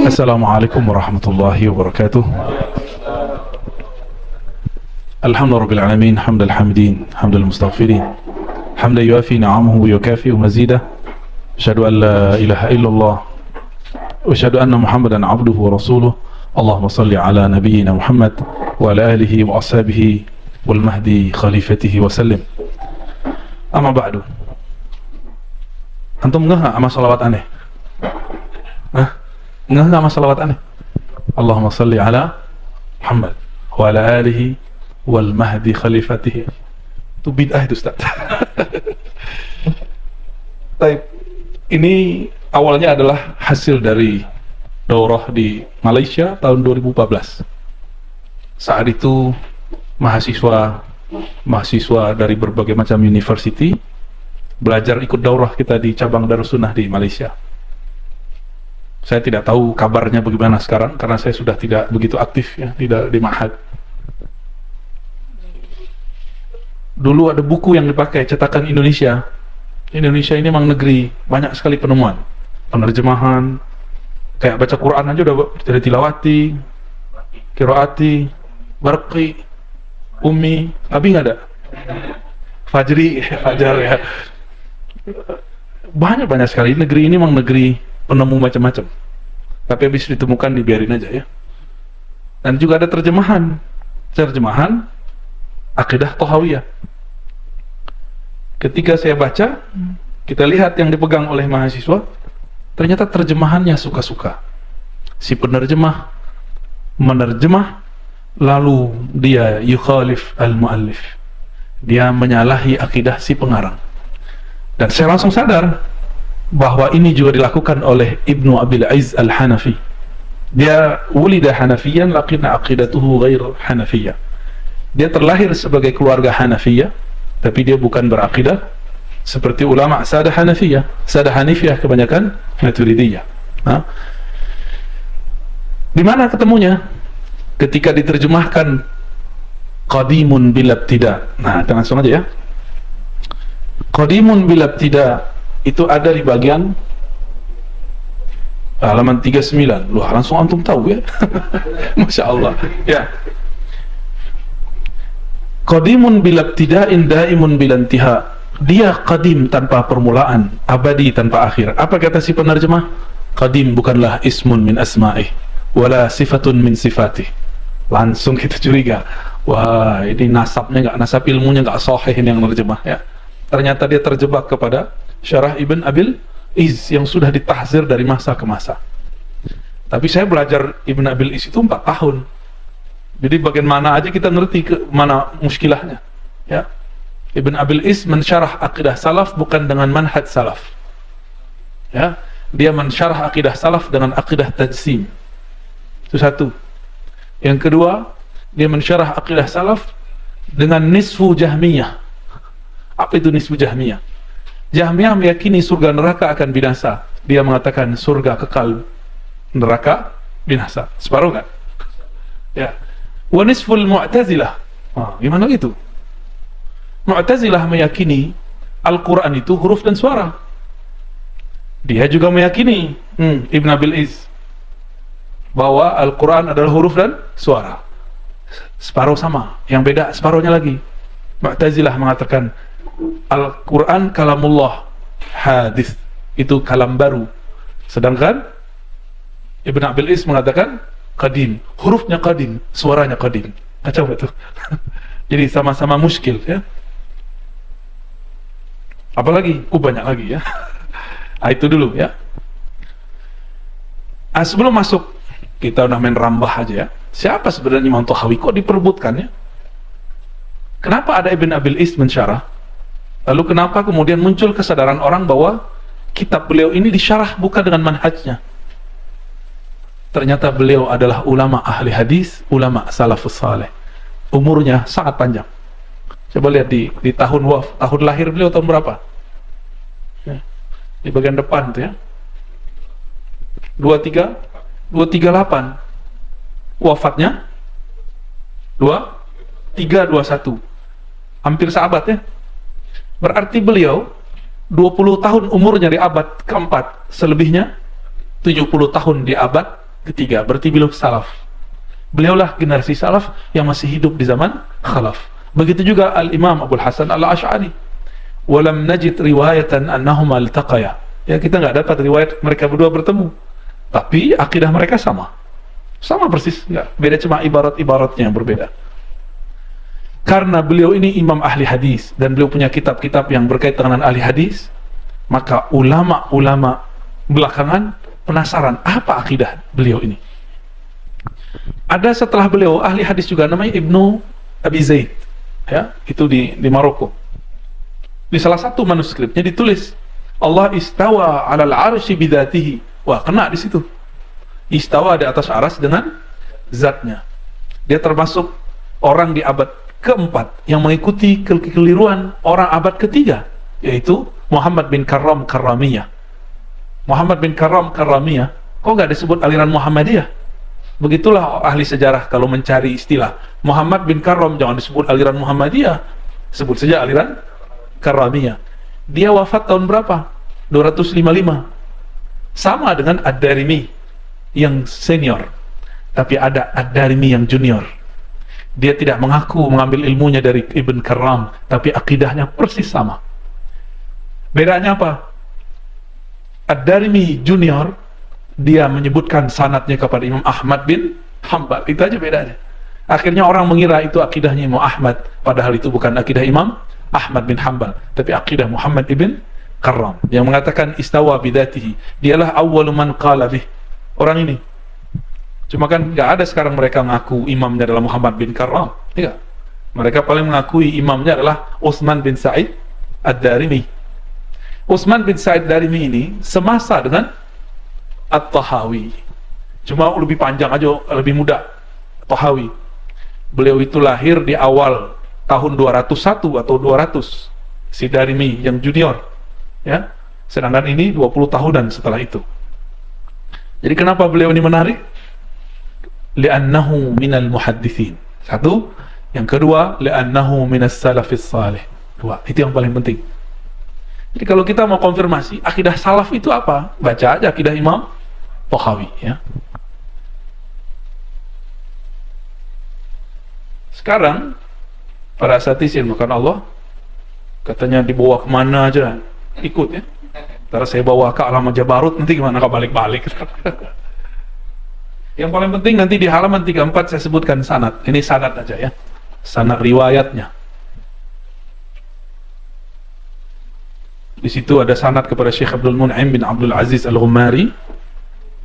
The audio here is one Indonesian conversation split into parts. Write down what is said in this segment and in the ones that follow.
Assalamualaikum warahmatullahi wabarakatuh. Alhamdulillah alamin, hamdal hamidin, hamdal mustaghfirin, hamdan yuafi ni'amahu wa yukafi mazidah. Asyhadu an la ilaha illallah wa asyhadu anna Muhammadan abduhu wa rasuluh. Allahumma salli ala nabiyyina Muhammad wa ala alihi wa ashabihi wal mahdi khalifatihi wa sallim. Amma ba'du. Antum enggak sama salawat aneh? Hah? Enggak sama salawat aneh? Allahumma salli ala Muhammad wa ala alihi wal mahdi khalifatihi. Itu bid'ah itu, Ustaz. Baik. Ini awalnya adalah hasil dari daurah di Malaysia tahun 2014. Saat itu mahasiswa dari berbagai macam university belajar ikut daurah kita di cabang Darussunnah di Malaysia. Saya tidak tahu kabarnya bagaimana sekarang karena saya sudah tidak begitu aktif ya di Ma'had. Dulu ada buku yang dipakai cetakan Indonesia. Indonesia ini memang negeri banyak sekali penemuan, penerjemahan, kayak baca Quran aja udah dari tilawati, qiraati, barqi, ummi, tapi nggak ada fajri, fajar ya. Banyak sekali. Negeri ini memang negeri penemu macam-macam. Tapi habis ditemukan dibiarin aja ya. Dan juga ada terjemahan akidah Thahawiyah. Ketika saya baca, kita lihat yang dipegang oleh mahasiswa, ternyata terjemahannya suka-suka. Si penerjemah menerjemah, lalu dia yukhalif al-muallif. Dia menyalahi akidah si pengarang. Dan saya langsung sadar bahwa ini juga dilakukan oleh Ibnu Abil Izz al-Hanafi. Dia wulida Hanafiyan lakin aqidatuhu ghair Hanafiyah. Dia terlahir sebagai keluarga Hanafiyah, tapi dia bukan berakidah seperti ulama Sadah Hanafiyah. Sadah Hanifiyah kebanyakan Maturidiyah. Nah, di mana ketemunya? Ketika diterjemahkan Qadimun bil ibtida. Nah, kita langsung aja ya. Qadimun bil ibtida itu ada di bagian halaman 39. Loh, langsung antum tahu ya. Masya Allah ya. Qadimun bil ibtida'in daimun bil intiha. Dia qadim tanpa permulaan, abadi tanpa akhir. Apa kata si penerjemah? Qadim bukanlah ismun min asma'ih wala sifatun min sifatih. Langsung kita curiga, wah ini nasabnya nggak, nasab ilmunya nggak sahih ini yang menerjemah ya. Ternyata dia terjebak kepada Syarah Ibn Abil Izz yang sudah ditahzir dari masa ke masa. Tapi saya belajar Ibn Abil Izz itu 4 tahun. Jadi bagian mana aja kita ngerti ke mana muskilahnya. Ya. Ibn Abil Izz mensyarah akidah salaf bukan dengan manhaj salaf. Ya, dia mensyarah akidah salaf dengan akidah tajsim. Itu satu. Yang kedua, dia mensyarah akidah salaf dengan nisfu Jahmiyah. Apa itu nisfu Jahmiyah? Jahmiyah meyakini surga neraka akan binasa. Dia mengatakan surga kekal, neraka binasa. Separuh kan? Ya. Wa nisful Mu'tazilah. Gimana gitu? Mu'tazilah meyakini Al-Quran itu huruf dan suara. Dia juga meyakini Ibn Abil Izz bahwa Al-Quran adalah huruf dan suara. Separuh sama, yang beda separuhnya lagi. Mu'tazilah mengatakan Al-Quran kalamullah hadis, itu kalam baru. Sedangkan Ibn Abil Izz mengatakan qadim, hurufnya qadim, suaranya qadim. Kacau betul. Jadi sama-sama muskil ya. Apalagi? Banyak lagi ya. Itu dulu ya. Sebelum masuk, kita udah main rambah aja ya. Siapa sebenarnya Imam Tahawi? Kok diperebutkan ya? Kenapa ada Ibn Abil Izz mensyarah? Lalu kenapa kemudian muncul kesadaran orang bahwa kitab beliau ini disyarah bukan dengan manhajnya? Ternyata beliau adalah ulama ahli hadis, ulama salafus saleh. Umurnya sangat panjang. Coba lihat di tahun lahir beliau tahun berapa? Ya. Di bagian depan tuh ya. 238. Wafatnya 2321. Hampir sahabat ya. Berarti beliau 20 tahun umurnya di abad keempat, selebihnya 70 tahun di abad ketiga. Berarti beliau salaf. Beliaulah generasi salaf yang masih hidup di zaman khalaf. Begitu juga Al-Imam Abul Hasan Al-Ash'ari. Walam najid riwayatan annahuma altaqaya. Ya, kita nggak dapat riwayat mereka berdua bertemu. Tapi akidah mereka sama. Sama persis, nggak beda, cuma ibarat-ibaratnya yang berbeda. Karena beliau ini imam ahli hadis dan beliau punya kitab-kitab yang berkaitan dengan ahli hadis, maka ulama-ulama belakangan penasaran apa akidah beliau ini. Ada setelah beliau ahli hadis juga namanya Ibnu Abi Zaid, ya, itu di Maroko. Di salah satu manuskripnya ditulis Allah istawa 'alal 'arsy bidzatihi. Wah, kena di situ. Istawa di atas aras dengan zatnya. Dia termasuk orang di abad keempat yang mengikuti kekeliruan orang abad ketiga, yaitu Muhammad bin Karram Karramiyah. Muhammad bin Karram Karramiyah, kok nggak disebut aliran Muhammadiyah? Begitulah ahli sejarah kalau mencari istilah. Muhammad bin Karram jangan disebut aliran Muhammadiyah, sebut saja aliran Karramiyah. Dia wafat tahun berapa? 255. Sama dengan Ad-Darimi yang senior, tapi ada Ad-Darimi yang junior. Dia tidak mengaku mengambil ilmunya dari Ibn Karram, tapi akidahnya persis sama. Bedanya apa? Ad-Darimi junior, dia menyebutkan sanadnya kepada Imam Ahmad bin Hanbal. Itu aja bedanya. Akhirnya orang mengira itu akidahnya Imam Ahmad, padahal itu bukan akidah Imam Ahmad bin Hanbal, tapi akidah Muhammad ibn Karram yang mengatakan istawa bidatihi. Dialah awwalu man qala bih. Orang ini. Cuma kan nggak ada sekarang mereka mengaku imamnya adalah Muhammad bin Karram. Tidak. Mereka paling mengakui imamnya adalah Utsman bin Sa'id Ad-Darimi. Utsman bin Sa'id Ad-Darimi ini semasa dengan At-Tahawi. Cuma lebih panjang aja, lebih muda. Tahawi. Beliau itu lahir di awal tahun 201 atau 200. Si Darimi yang junior. Ya. Sedangkan ini 20 tahunan setelah itu. Jadi kenapa beliau ini menarik? Li'annahu minal muhaddithin. Satu. Yang kedua, li'annahu minas salafis salih. Dua. Itu yang paling penting. Jadi kalau kita mau konfirmasi akidah salaf itu apa? Baca aja akidah Imam Tahawi, ya. Sekarang para asatisin makan Allah katanya dibawa kemana aja ikut, ya. Ntar saya bawa ke alam Jabarut, nanti gimana kau balik-balik. Yang paling penting nanti di halaman 34 saya sebutkan sanad. Ini sanad aja, ya. Sanad riwayatnya. Di situ ada sanad kepada Syekh Abdul Mun'im bin Abdul Aziz Al-Ghumari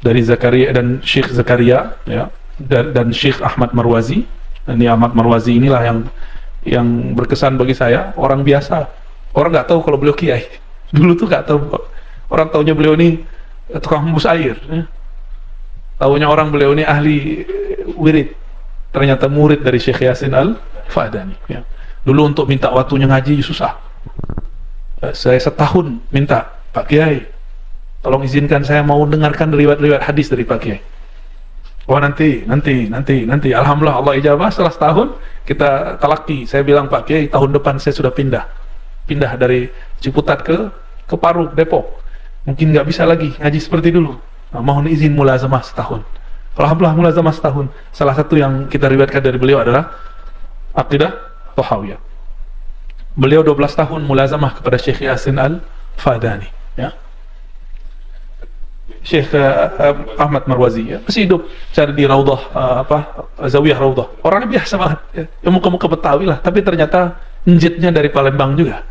dari Zakaria dan Syekh Zakaria, ya, dan Syekh Ahmad Marwazi. Ini Ahmad Marwazi inilah yang berkesan bagi saya, orang biasa. Orang nggak tahu kalau beliau kiai. Dulu tuh nggak tahu. Orang taunya beliau ini tukang hembus air, ya. Taunya orang beliau ini ahli wirid. Ternyata murid dari Syekh Yasin Al-Fadani, ya. Dulu untuk minta waktunya ngaji susah. Saya setahun minta, Pak Kiai, tolong izinkan saya mau dengarkan riwayat-riwayat hadis dari Pak Kiai. Oh nanti. Alhamdulillah Allah ijabah, setelah setahun kita talaki. Saya bilang, Pak Kiai, tahun depan saya sudah pindah dari Ciputat ke Parung, Depok. Mungkin nggak bisa lagi ngaji seperti dulu. Nah, mohon izin mulazamah setahun. Alhamdulillah mulazamah setahun. Salah satu yang kita riwayatkan dari beliau adalah Aqidah Tahawiyah. Beliau 12 tahun mulazamah kepada Syekh Yasin Al-Fadani, ya. Syekh Ahmad Marwazi, ya, masih hidup, cari di Raudah, Zawiyah Raudah. Orangnya biasa banget, ya, muka-muka Betawi lah, tapi ternyata njitnya dari Palembang juga.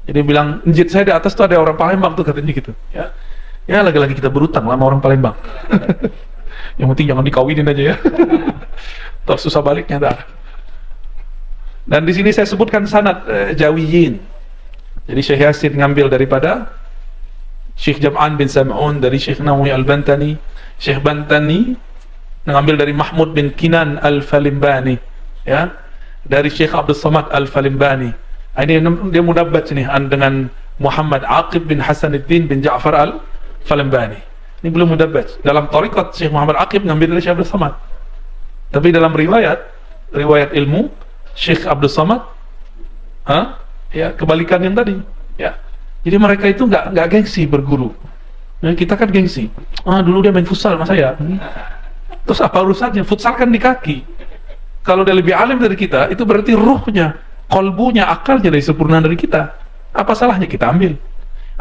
Jadi bilang, njit saya di atas tuh ada orang Palembang tuh, katanya gitu, ya. Ya lagi-lagi kita berutang sama orang Palembang. Yang penting jangan dikawinin aja, ya. Terus susah baliknya dah. Dan di sini saya sebutkan sanad Jawiyin. Jadi Syekh Yasin ngambil daripada Syekh Jam'an bin Sam'un dari Syekh Nawawi Al-Bantani. Syekh Bantani mengambil dari Mahmud bin Kinan Al-Falimbani, ya, dari Syekh Abdul Samad Al-Falimbani. Ini dia mudabbat sini dengan Muhammad Aqib bin Hasanuddin bin Ja'far Al-Falimbani. Ini belum mudabbat. Dalam tariqat Syekh Muhammad Aqib ngambil dari Syekh Abdul Samad. Tapi dalam riwayat ilmu Syekh Abdul Samad, ya, kebalikan yang tadi, ya. Jadi mereka itu nggak gengsi berguru. Nah, kita kan gengsi. Dulu dia main futsal sama saya. Terus apa urusannya? Futsal kan di kaki. Kalau dia lebih alim dari kita, itu berarti ruhnya, kolbunya, akalnya dari sempurna dari kita. Apa salahnya kita ambil?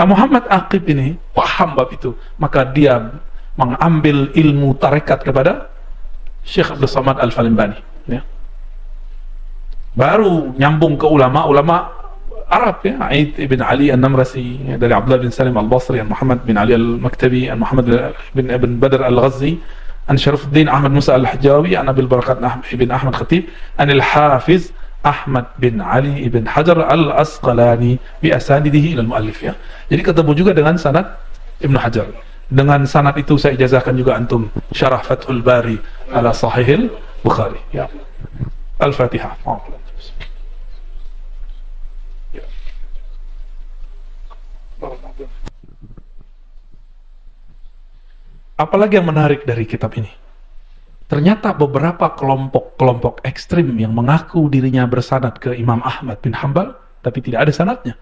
Muhammad Aqib ini paham bab itu, maka dia mengambil ilmu tarekat kepada Syekh Abdul Samad Al-Falimbani, ya. Baru nyambung ke ulama Arab, ya, Aid ibn Ali An-Namrasi, ya, dari Abdullah bin Salim Al-Basri, Muhammad bin Ali Al-Maktabi, Muhammad bin Ibn Badr Al-Ghazi, عن شرف الدين أحمد موسى الحجاوي، عن أبي البركات بن أحمد خطيب، عن الحافظ أحمد بن علي بن حجر الأسقلاني بأسانيده إلى المؤلف, ya. Jadi ketemu juga dengan sanad Ibnu Hajar. Dengan sanad itu saya ijazahkan juga antum syarah Fathul Bari ala Sahihil Bukhari, ya. Al-Fatihah. Apalagi yang menarik dari kitab ini? Ternyata beberapa kelompok ekstrim yang mengaku dirinya bersanad ke Imam Ahmad bin Hanbal, tapi tidak ada sanadnya.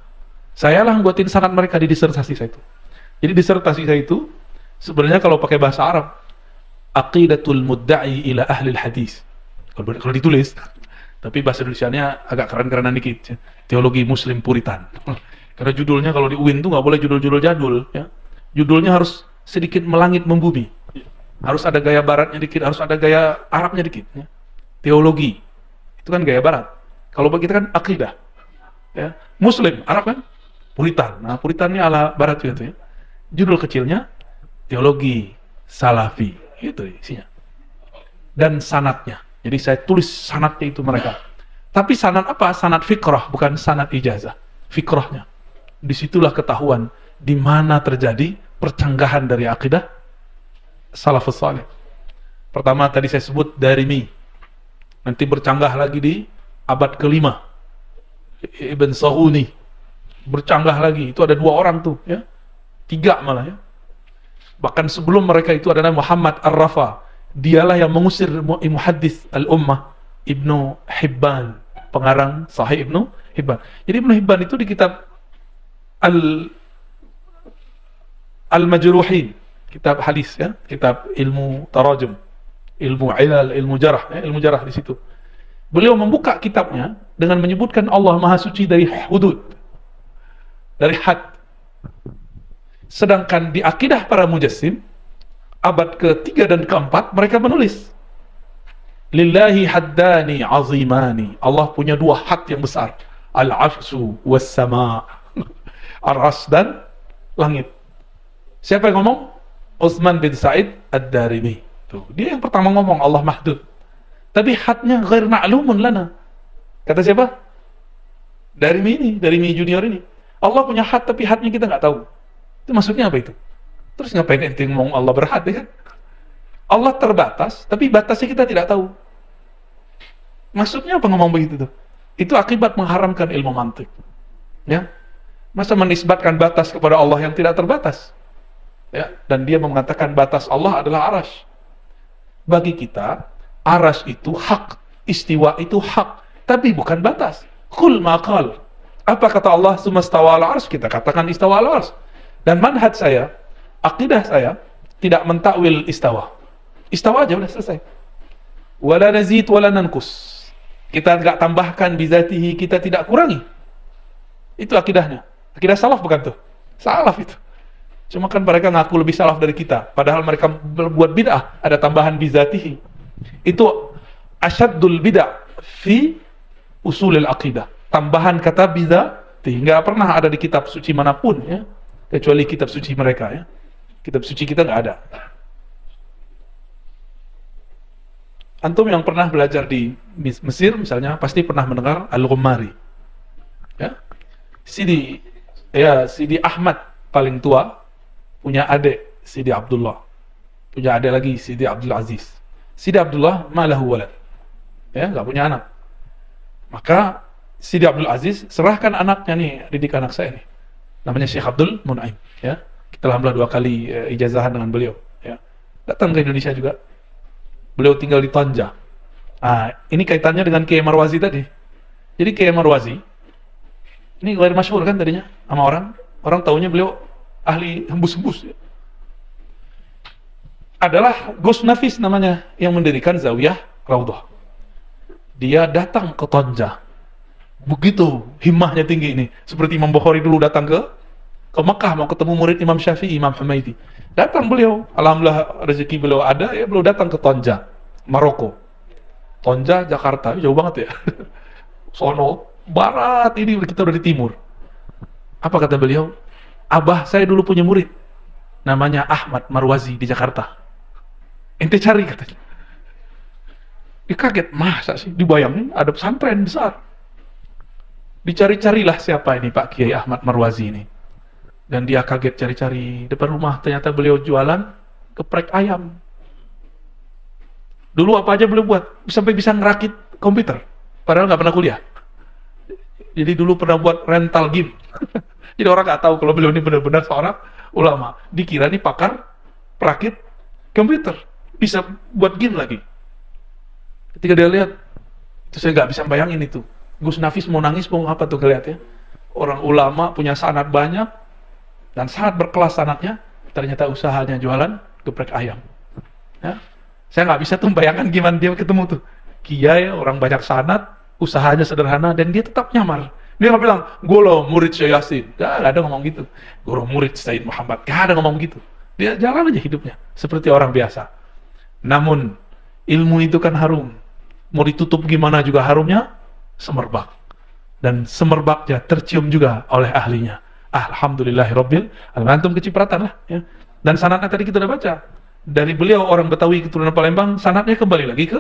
Saya lah buatin sanad mereka di disertasi saya itu. Jadi disertasi saya itu sebenarnya kalau pakai bahasa Arab, Aqidatul Mudda'i ila Ahlil Hadis. Kalau ditulis, tapi bahasa Indonesianya agak keren-kerenan dikit, ya. Teologi Muslim Puritan. Karena judulnya kalau di UIN tuh nggak boleh judul-judul jadul, ya. Judulnya harus sedikit melangit membumi, harus ada gaya baratnya dikit, harus ada gaya Arabnya dikit, ya. Teologi itu kan gaya barat, kalau bagi kita kan akidah, ya. Muslim Arab kan Puritan, nah Puritannya ala barat gitu, ya. Judul kecilnya teologi salafi, gitu isinya, dan sanadnya. Jadi saya tulis sanadnya itu mereka, tapi sanad apa? Sanad fikrah, bukan sanad ijazah. Fikrahnya, disitulah ketahuan di mana terjadi percanggahan dari akidah salafus salih. Pertama tadi saya sebut Darimi, nanti bercanggah lagi di abad ke-5 Ibn Sahuni, bercanggah lagi, itu ada 2 orang tuh, ya, 3 malah, ya. Bahkan sebelum mereka itu adalah Muhammad Ar-Rafa, dialah yang mengusir muhaddits al-ummah Ibnu Hibban, pengarang Sahih Ibnu Hibban. Jadi Ibnu Hibban itu di kitab Al-Majruhin, kitab hadis, ya, kitab ilmu tarajum, ilmu ilal, ilmu jarah, ya, ilmu jarah di situ. Beliau membuka kitabnya dengan menyebutkan Allah Maha Suci dari hudud, dari had. Sedangkan di akidah para mujassim abad ke-3 dan ke-4 mereka menulis Lillahi haddani azimani, Allah punya 2 had yang besar, al-'arsyu was-sama', aras dan langit. Siapa yang ngomong? Utsman bin Sa'id Ad-Darimi. Tuh, dia yang pertama ngomong Allah mahdud. Tapi hadnya ghair ma'lumun lana. Kata siapa? Darimi junior ini. Allah punya had tapi hadnya kita nggak tahu. Itu maksudnya apa itu? Terus ngapain ente ngomong Allah berhad, ya kan? Allah terbatas, tapi batasnya kita tidak tahu. Maksudnya apa ngomong begitu tuh? Itu akibat mengharamkan ilmu mantik. Ya. Masa menisbatkan batas kepada Allah yang tidak terbatas? Ya, dan dia mengatakan batas Allah adalah arash. Bagi kita, arash itu hak, istiwa itu hak, tapi bukan batas. Qul maqal. Apa kata Allah sumastawa ala arsh? Kita katakan istawa ala arsh. Dan manhaj saya, akidah saya, tidak mentakwil istawa. Istawa aja udah selesai. Wala nazid wala nankus. Kita enggak tambahkan bizatihi, kita tidak kurangi. Itu akidahnya. Akidah salaf bukan tuh? Salaf itu. Cuma kan mereka ngaku lebih salaf dari kita, padahal mereka berbuat bid'ah, ada tambahan bizatihi. Itu asyaddul bid'ah fi usulil aqidah. Tambahan kata bizati nggak pernah ada di kitab suci manapun, ya, kecuali kitab suci mereka, ya. Kitab suci kita nggak ada. Antum yang pernah belajar di Mesir misalnya pasti pernah mendengar Al-Ghumari, ya. Sidi Ahmad paling tua punya adik Sidi Abdullah, punya adik lagi Sidi Abdul Aziz. Sidi Abdullah malahu walad, ya, nggak punya anak. Maka Sidi Abdul Aziz serahkan anaknya nih, didik anak saya nih, namanya Syekh Abdul Mun'aim, ya. Kita alhamdulillah 2 kali ijazahan dengan beliau, ya. Datang ke Indonesia juga. Beliau tinggal di Tanja. Ini kaitannya dengan Kiai Marwazi tadi. Jadi Kiai Marwazi ini luar masyhur kan tadinya sama orang, Orang taunya beliau ahli hembus-hembus. Adalah Gus Nafis namanya, yang mendirikan Zawiyah Raudhah. Dia datang ke Tonja. Begitu himmahnya tinggi ini. Seperti Imam Bukhari dulu datang ke Mekah mau ketemu murid Imam Syafi'i, Imam Humaidi. Datang beliau, alhamdulillah rezeki beliau ada, ya beliau datang ke Tonja, Maroko. Tonja, Jakarta, jauh banget ya. Sono barat, ini kita udah di timur. Apa kata beliau? Abah saya dulu punya murid, namanya Ahmad Marwazi di Jakarta. Ente cari katanya. Dia kaget, masa sih? Dibayangin ada pesantren besar. Dicari-carilah siapa ini Pak Kiai Ahmad Marwazi ini. Dan dia kaget cari-cari depan rumah, ternyata beliau jualan geprek ayam. Dulu apa aja beliau buat, sampai bisa ngerakit komputer, padahal nggak pernah kuliah. Jadi dulu pernah buat rental game. Jadi orang nggak tahu kalau beliau ini benar-benar seorang ulama. Dikira ini pakar perakit komputer, bisa buat game lagi. Ketika dia lihat, itu saya nggak bisa bayangin itu. Gus Nafis mau nangis, mau apa tuh ngeliat ya. Orang ulama punya sanad banyak, dan sangat berkelas sanadnya, ternyata usahanya jualan geprek ayam. Ya. Saya nggak bisa tuh bayangkan gimana dia ketemu tuh. Kiai, orang banyak sanad, usahanya sederhana, dan dia tetap nyamar. Dia nggak bilang, gue loh murid Syekh Yasin. Gak ada ngomong gitu. Gue loh murid Said Muhammad. Gak ada ngomong gitu. Dia jalan aja hidupnya, seperti orang biasa. Namun, ilmu itu kan harum. Mau ditutup gimana juga harumnya, semerbak. Dan semerbaknya tercium juga oleh ahlinya. Alhamdulillahirabbil alamin. Antum kecipratan lah ya. Dan sanadnya tadi kita udah baca. Dari beliau orang Betawi keturunan Palembang, sanadnya kembali lagi ke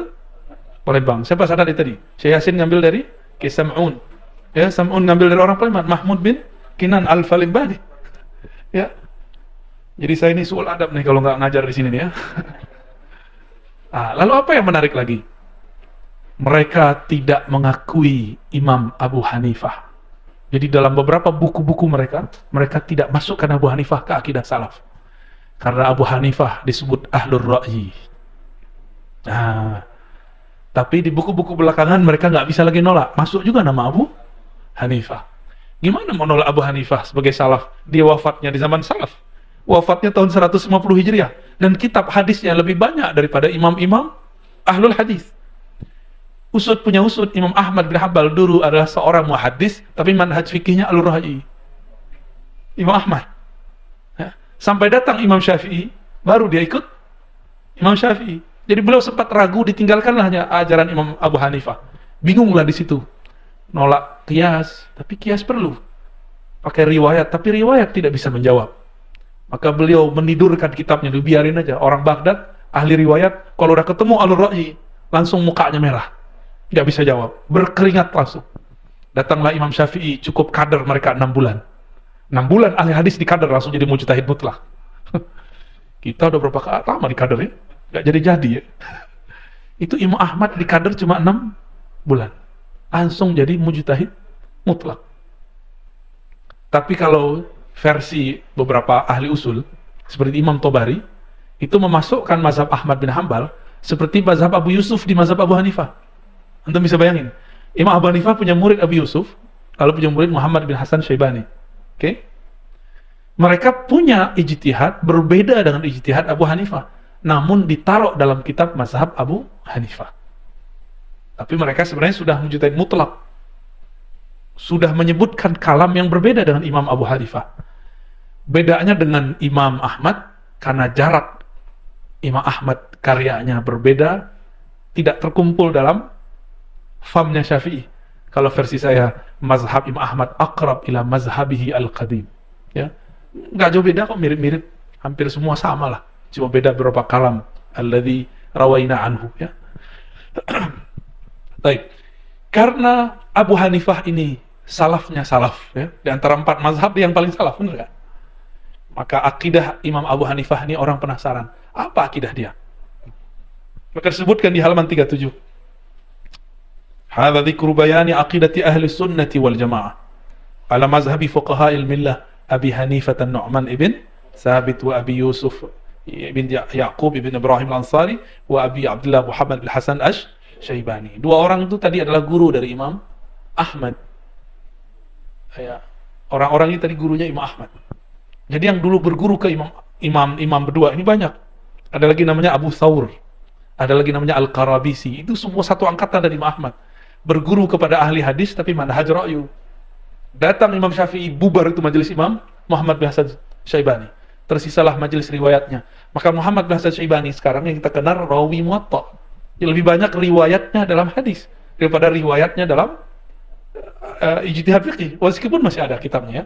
Palembang. Siapa sanadnya tadi? Syekh Yasin ngambil dari Sam'un. Ya, Sam'un ngambil dari orang Palembang, Mahmud bin Kinan Al-Falimbani. Ya. Jadi saya ini suul adab nih kalau nggak ngajar di sini nih ya. Lalu apa yang menarik lagi? Mereka tidak mengakui Imam Abu Hanifah. Jadi dalam beberapa buku-buku mereka tidak masukkan Abu Hanifah ke akidah salaf. Karena Abu Hanifah disebut Ahlur Ra'yi. Tapi di buku-buku belakangan mereka nggak bisa lagi nolak. Masuk juga nama Abu Hanifah. Gimana mau nolak Abu Hanifah sebagai salaf? Dia wafatnya di zaman salaf. Wafatnya tahun 150 Hijriah. Dan kitab hadisnya lebih banyak daripada imam-imam Ahlul Hadis. Usud punya usud, Imam Ahmad bin Hanbal dulu adalah seorang muhaddis, tapi manhaj fikihnya Ahlur Ra'yi. Imam Ahmad. Ya. Sampai datang Imam Syafi'i, baru dia ikut Imam Syafi'i. Jadi beliau sempat ragu, ditinggalkanlah hanya ajaran Imam Abu Hanifah. Bingunglah di situ. Nolak kias, tapi kias perlu. Pakai riwayat, tapi riwayat tidak bisa menjawab. Maka beliau menidurkan kitabnya, dibiarin aja. Orang Baghdad, ahli riwayat, kalau udah ketemu Ahlur Ra'yi, langsung mukanya merah. Nggak bisa jawab, berkeringat langsung. Datanglah Imam Syafi'i, cukup kader mereka 6 bulan. 6 bulan ahli hadis di kader, langsung jadi mujtahid mutlak. Kita udah berapa lama di kader ya? Nggak jadi-jadi ya. Itu Imam Ahmad di kader cuma 6 bulan. Langsung jadi mujtahid mutlak. Tapi kalau versi beberapa ahli usul, seperti Imam Tobari, itu memasukkan mazhab Ahmad bin Hanbal seperti mazhab Abu Yusuf di mazhab Abu Hanifah. Antum bisa bayangin, Imam Abu Hanifah punya murid Abu Yusuf, lalu punya murid Muhammad bin Hasan Syaibani. Oke? Mereka punya ijtihad berbeda dengan ijtihad Abu Hanifah, namun ditaruh dalam kitab mazhab Abu Hanifah. Tapi mereka sebenarnya sudah mujtahid mutlak, sudah menyebutkan kalam yang berbeda dengan Imam Abu Hanifah. Bedanya dengan Imam Ahmad, karena jarak Imam Ahmad karyanya berbeda, tidak terkumpul dalam famnya Syafi'i. Kalau versi saya, mazhab Imam Ahmad aqrab ila mazhabihi al-qadim. Ya, nggak jauh beda kok, mirip-mirip, hampir semua sama lah. Cuma beda beberapa kalam. Alladzi rawaina anhu. Ya. Baik. Karena Abu Hanifah ini salafnya salaf, ya, di antara 4 mazhab yang paling salaf, benar nggak? Maka akidah Imam Abu Hanifah ini orang penasaran. Apa akidah dia? Maka disebutkan di halaman 37. Hadza dzikru bayani aqidati ahli sunnati wal jamaah ala mazhabi fuqaha'il millah Abi Hanifah an-Nu'man ibn Thabit wa Abi Yusuf ibn Yaqub ibn Ibrahim al-Ansari wa Abi Abdullah Muhammad al-Hasan Asy-Syaibani. Dua orang itu tadi adalah guru dari Imam Ahmad. Ya. Orang-orang ini tadi gurunya Imam Ahmad. Jadi yang dulu berguru ke imam berdua ini banyak. Ada lagi namanya Abu Thawr, ada lagi namanya Al-Qarabisi. Itu semua satu angkatan dari Imam Ahmad. Berguru kepada ahli hadis tapi manhaj ra'yu. Datang Imam Syafi'i, bubar itu majelis Imam Muhammad bin Hasan Syaibani. Tersisalah majelis riwayatnya. Maka Muhammad bin Hasan Syaibani sekarang yang kita kenal rawi muwatta. Lebih banyak riwayatnya dalam hadis daripada riwayatnya dalam ijtihad fiqih. Meskipun masih ada kitabnya ya.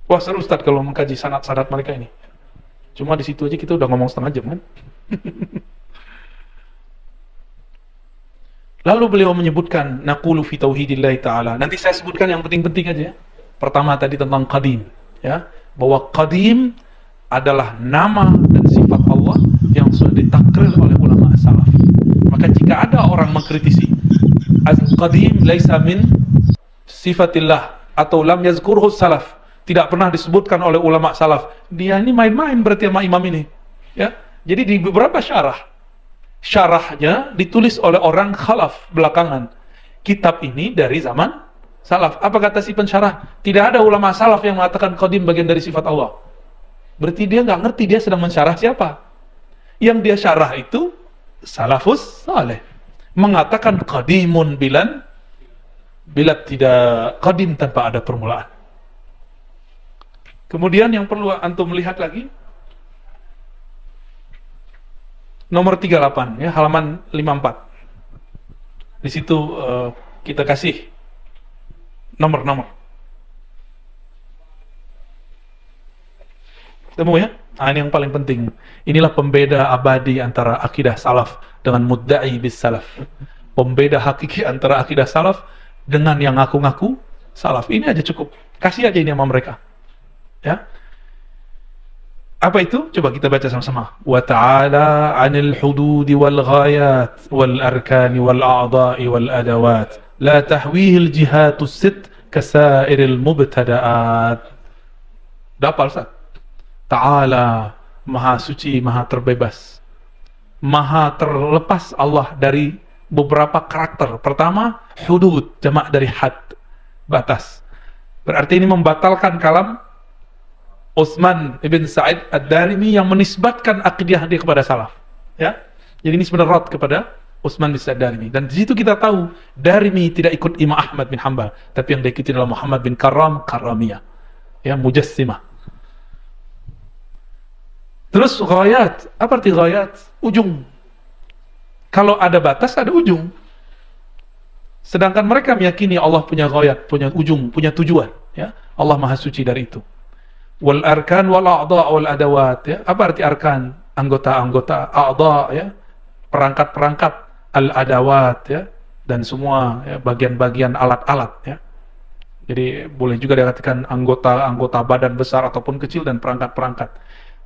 Wah seru Ustaz kalau mengkaji sanad-sanad mereka ini. Cuma di situ aja kita udah ngomong setengah jam kan. Lalu beliau menyebutkan naqulu fi tauhidillah ta'ala. Nanti saya sebutkan yang penting-penting aja ya. Pertama tadi tentang qadim ya, bahwa qadim adalah nama dan sifat Allah yang sudah ditakrir oleh ulama salaf. Maka jika ada orang mengkritisi al-qadim laisa min sifatillah atau lam yazkurhu salaf, tidak pernah disebutkan oleh ulama salaf, dia ini main-main berarti sama imam ini ya. Jadi di beberapa syarahnya ditulis oleh orang khalaf belakangan. Kitab ini dari zaman salaf. Apa kata si pensyarah? Tidak ada ulama salaf yang mengatakan qadim bagian dari sifat Allah. Berarti dia nggak ngerti dia sedang mensyarah siapa. Yang dia syarah itu salafus saleh, mengatakan qadimun bila tidak qadim tanpa ada permulaan. Kemudian yang perlu antum melihat lagi nomor 38 ya, halaman 54. Di situ kita kasih nomor-nomor. Ketemu ya? Nah, ini yang paling penting. Inilah pembeda abadi antara akidah salaf dengan mudda'i bis salaf. Pembeda hakiki antara akidah salaf dengan yang ngaku-ngaku salaf. Ini aja cukup. Kasih aja ini sama mereka. Ya. Apa itu? Coba kita baca sama-sama. Wa ta'ala 'anil hududi wal ghayat wal arkani wal a'dha'i wal adawat la tahwihi al jihatus sit kasairil mubtada'at. Dapal Ustaz. Ta'ala, maha suci, maha terbebas, maha terlepas Allah dari beberapa karakter. Pertama, hudud, jamak dari had, batas. Berarti ini membatalkan kalam Utsman ibn Sa'id ad-Darimi yang menisbatkan akidah dia kepada salaf. Ya, jadi ini sebenarnya rad kepada Utsman bin Sa'id ad-Darimi. Dan di situ kita tahu Darimi tidak ikut Imam Ahmad bin Hanbal, tapi yang diikuti adalah Muhammad bin Karramiyah, ya, Mujassimah. Terus ghayat, apa arti ghayat? Ujung. Kalau ada batas, ada ujung. Sedangkan mereka meyakini Allah punya ghayat, punya ujung, punya tujuan. Ya, Allah maha suci dari itu. Wal arkan wal a'dha wal adawat. Ya, apa arti arkan? Anggota-anggota, a'dha, ya, perangkat-perangkat, al adawat, ya, dan semua ya, bagian-bagian alat-alat. Ya. Jadi boleh juga dikatakan anggota badan besar ataupun kecil dan perangkat-perangkat.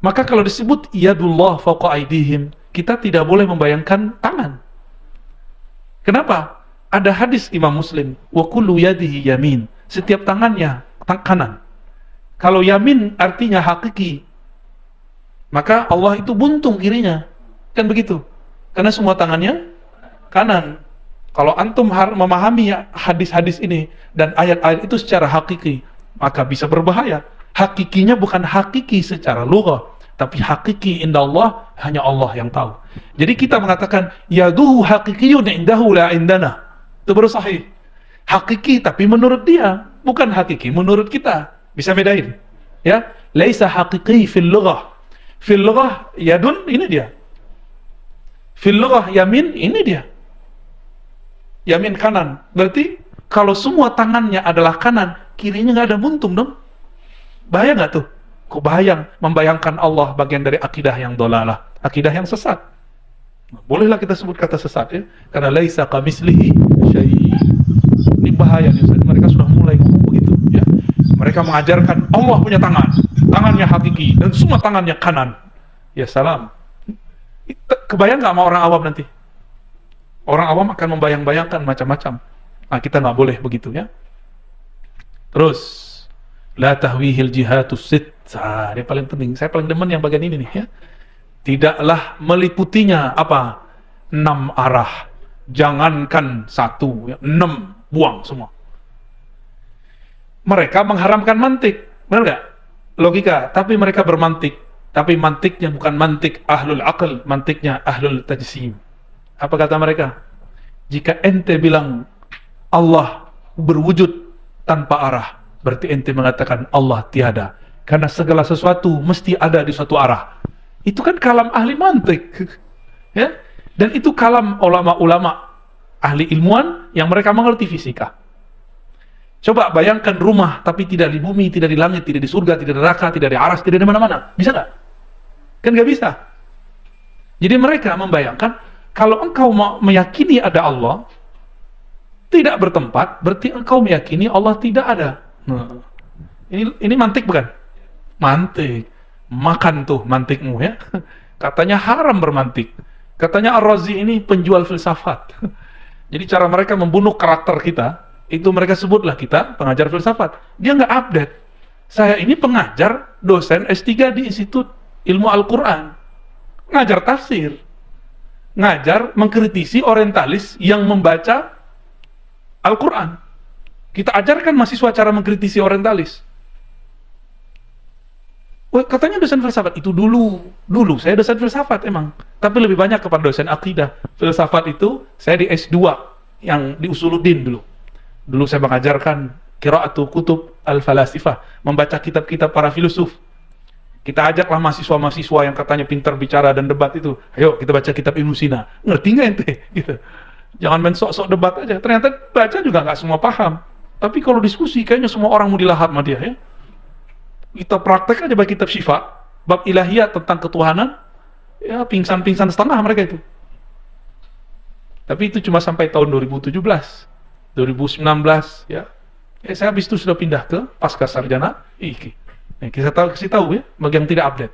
Maka kalau disebut yadullah fawqa aydihim, kita tidak boleh membayangkan tangan. Kenapa? Ada hadis Imam Muslim, wa kullu yadihi yamin, setiap tangannya kanan. Kalau yamin artinya hakiki, maka Allah itu buntung kirinya, kan begitu? Karena semua tangannya kanan. Kalau antum memahami hadis-hadis ini dan ayat-ayat itu secara hakiki, maka bisa berbahaya. Hakikinya bukan hakiki secara lughah, tapi hakiki indallah hanya Allah yang tahu. Jadi kita mengatakan yaduhu hakikiyun indahu la indana, itu baru sahih. Hakiki tapi menurut dia, bukan hakiki menurut kita. Bisa bedain ya, laisa hakiki fil lughah. Fil lughah yadun, ini dia. Fil lughah yamin, ini dia. Yamin kanan, berarti kalau semua tangannya adalah kanan, kirinya nggak ada buntung dong. Bahaya nggak tuh? Kok bayang membayangkan Allah bagian dari akidah yang dolalah, akidah yang sesat. Bolehlah kita sebut kata sesat ya, karena laisa kamislihi syai'. Ini bahaya nih Ustaz. Mereka sudah mulai ngomong begitu ya. Mereka mengajarkan Allah punya tangan, tangannya hakiki dan semua tangannya kanan. Ya salam. Kebayang nggak sama orang awam nanti? Orang awam akan membayang-bayangkan macam-macam. Nah, kita nggak boleh begitu ya. Terus la tahwihil jihatus sit. Nah, dia paling penting. Saya paling demen yang bagian ini nih ya. Tidaklah meliputinya apa? 6 arah. Jangankan 1 ya, 6, buang semua. Mereka mengharamkan mantik, benar nggak? Logika, tapi mereka bermantik. Tapi mantiknya bukan mantik ahlul aql, mantiknya ahlul tajsim. Apa kata mereka? Jika ente bilang Allah berwujud tanpa arah, berarti ente mengatakan Allah tiada. Karena segala sesuatu mesti ada di suatu arah. Itu kan kalam ahli mantik. Ya? Dan itu kalam ulama-ulama, ahli ilmuwan yang mereka mengerti fisika. Coba bayangkan rumah, tapi tidak di bumi, tidak di langit, tidak di surga, tidak di neraka, tidak di aras, tidak di mana-mana. Bisa nggak? Kan nggak bisa. Jadi mereka membayangkan, kalau engkau meyakini ada Allah, tidak bertempat, berarti engkau meyakini Allah tidak ada. Nah, ini mantik bukan? Mantik. Makan tuh mantikmu ya. Katanya haram bermantik. Katanya Ar-Razi ini penjual filsafat. Jadi cara mereka membunuh karakter kita, itu mereka sebutlah kita pengajar filsafat. Dia nggak update. Saya ini pengajar, dosen S3 di Institut Ilmu Al-Quran, ngajar tafsir, ngajar mengkritisi orientalis yang membaca Al-Quran. Kita ajarkan mahasiswa cara mengkritisi orientalis. Wah, katanya dosen filsafat. Itu dulu saya dosen filsafat emang, tapi lebih banyak kepada dosen akidah. Filsafat itu saya di S2 yang di Usuluddin dulu saya mengajarkan qira'atu kutub al-falasifah, membaca kitab-kitab para filosof. Kita ajaklah mahasiswa-mahasiswa yang katanya pintar bicara dan debat itu, ayo kita baca kitab Ibnu Sina. Ngerti nggak ente? Gitu. Jangan main sok-sok debat aja. Ternyata baca juga nggak semua paham. Tapi kalau diskusi kayaknya semua orang mau dilahap sama dia ya. Kita praktek aja bagi kitab Syifa, bab ilahiyat tentang ketuhanan, ya pingsan-pingsan setengah mereka itu. Tapi itu cuma sampai tahun 2017, 2019 ya. Saya habis itu sudah pindah ke pasca sarjana IKI. Kita kasih tahu ya, bagi yang tidak update.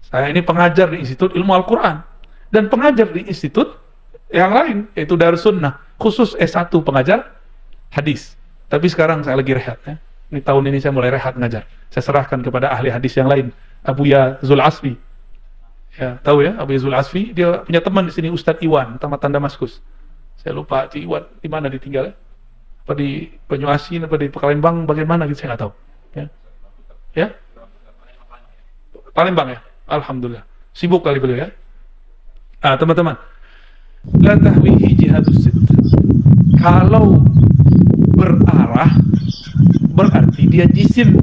Saya ini pengajar di Institut Ilmu Al-Quran dan pengajar di institut yang lain, yaitu Darus Sunnah, khusus S1 pengajar hadis. Tapi sekarang saya lagi rehat ya. Ini tahun ini saya mulai rehat ngajar. Saya serahkan kepada ahli hadis yang lain, Abuya Zul'asfi. Ya, tahu ya, Abuya Zul'asfi, dia punya teman di sini, Ustadz Iwan, Tamatan Damaskus. Saya lupa Ci Iwan di mana ditinggal ya? Apa di Banyuasin, apa di Palembang, bagaimana gitu saya nggak tahu. Ya, Palembang ya, alhamdulillah. Sibuk kali beliau ya. Teman-teman, la tahwihi jihadus sitt. Kalau berarah berarti dia jisim.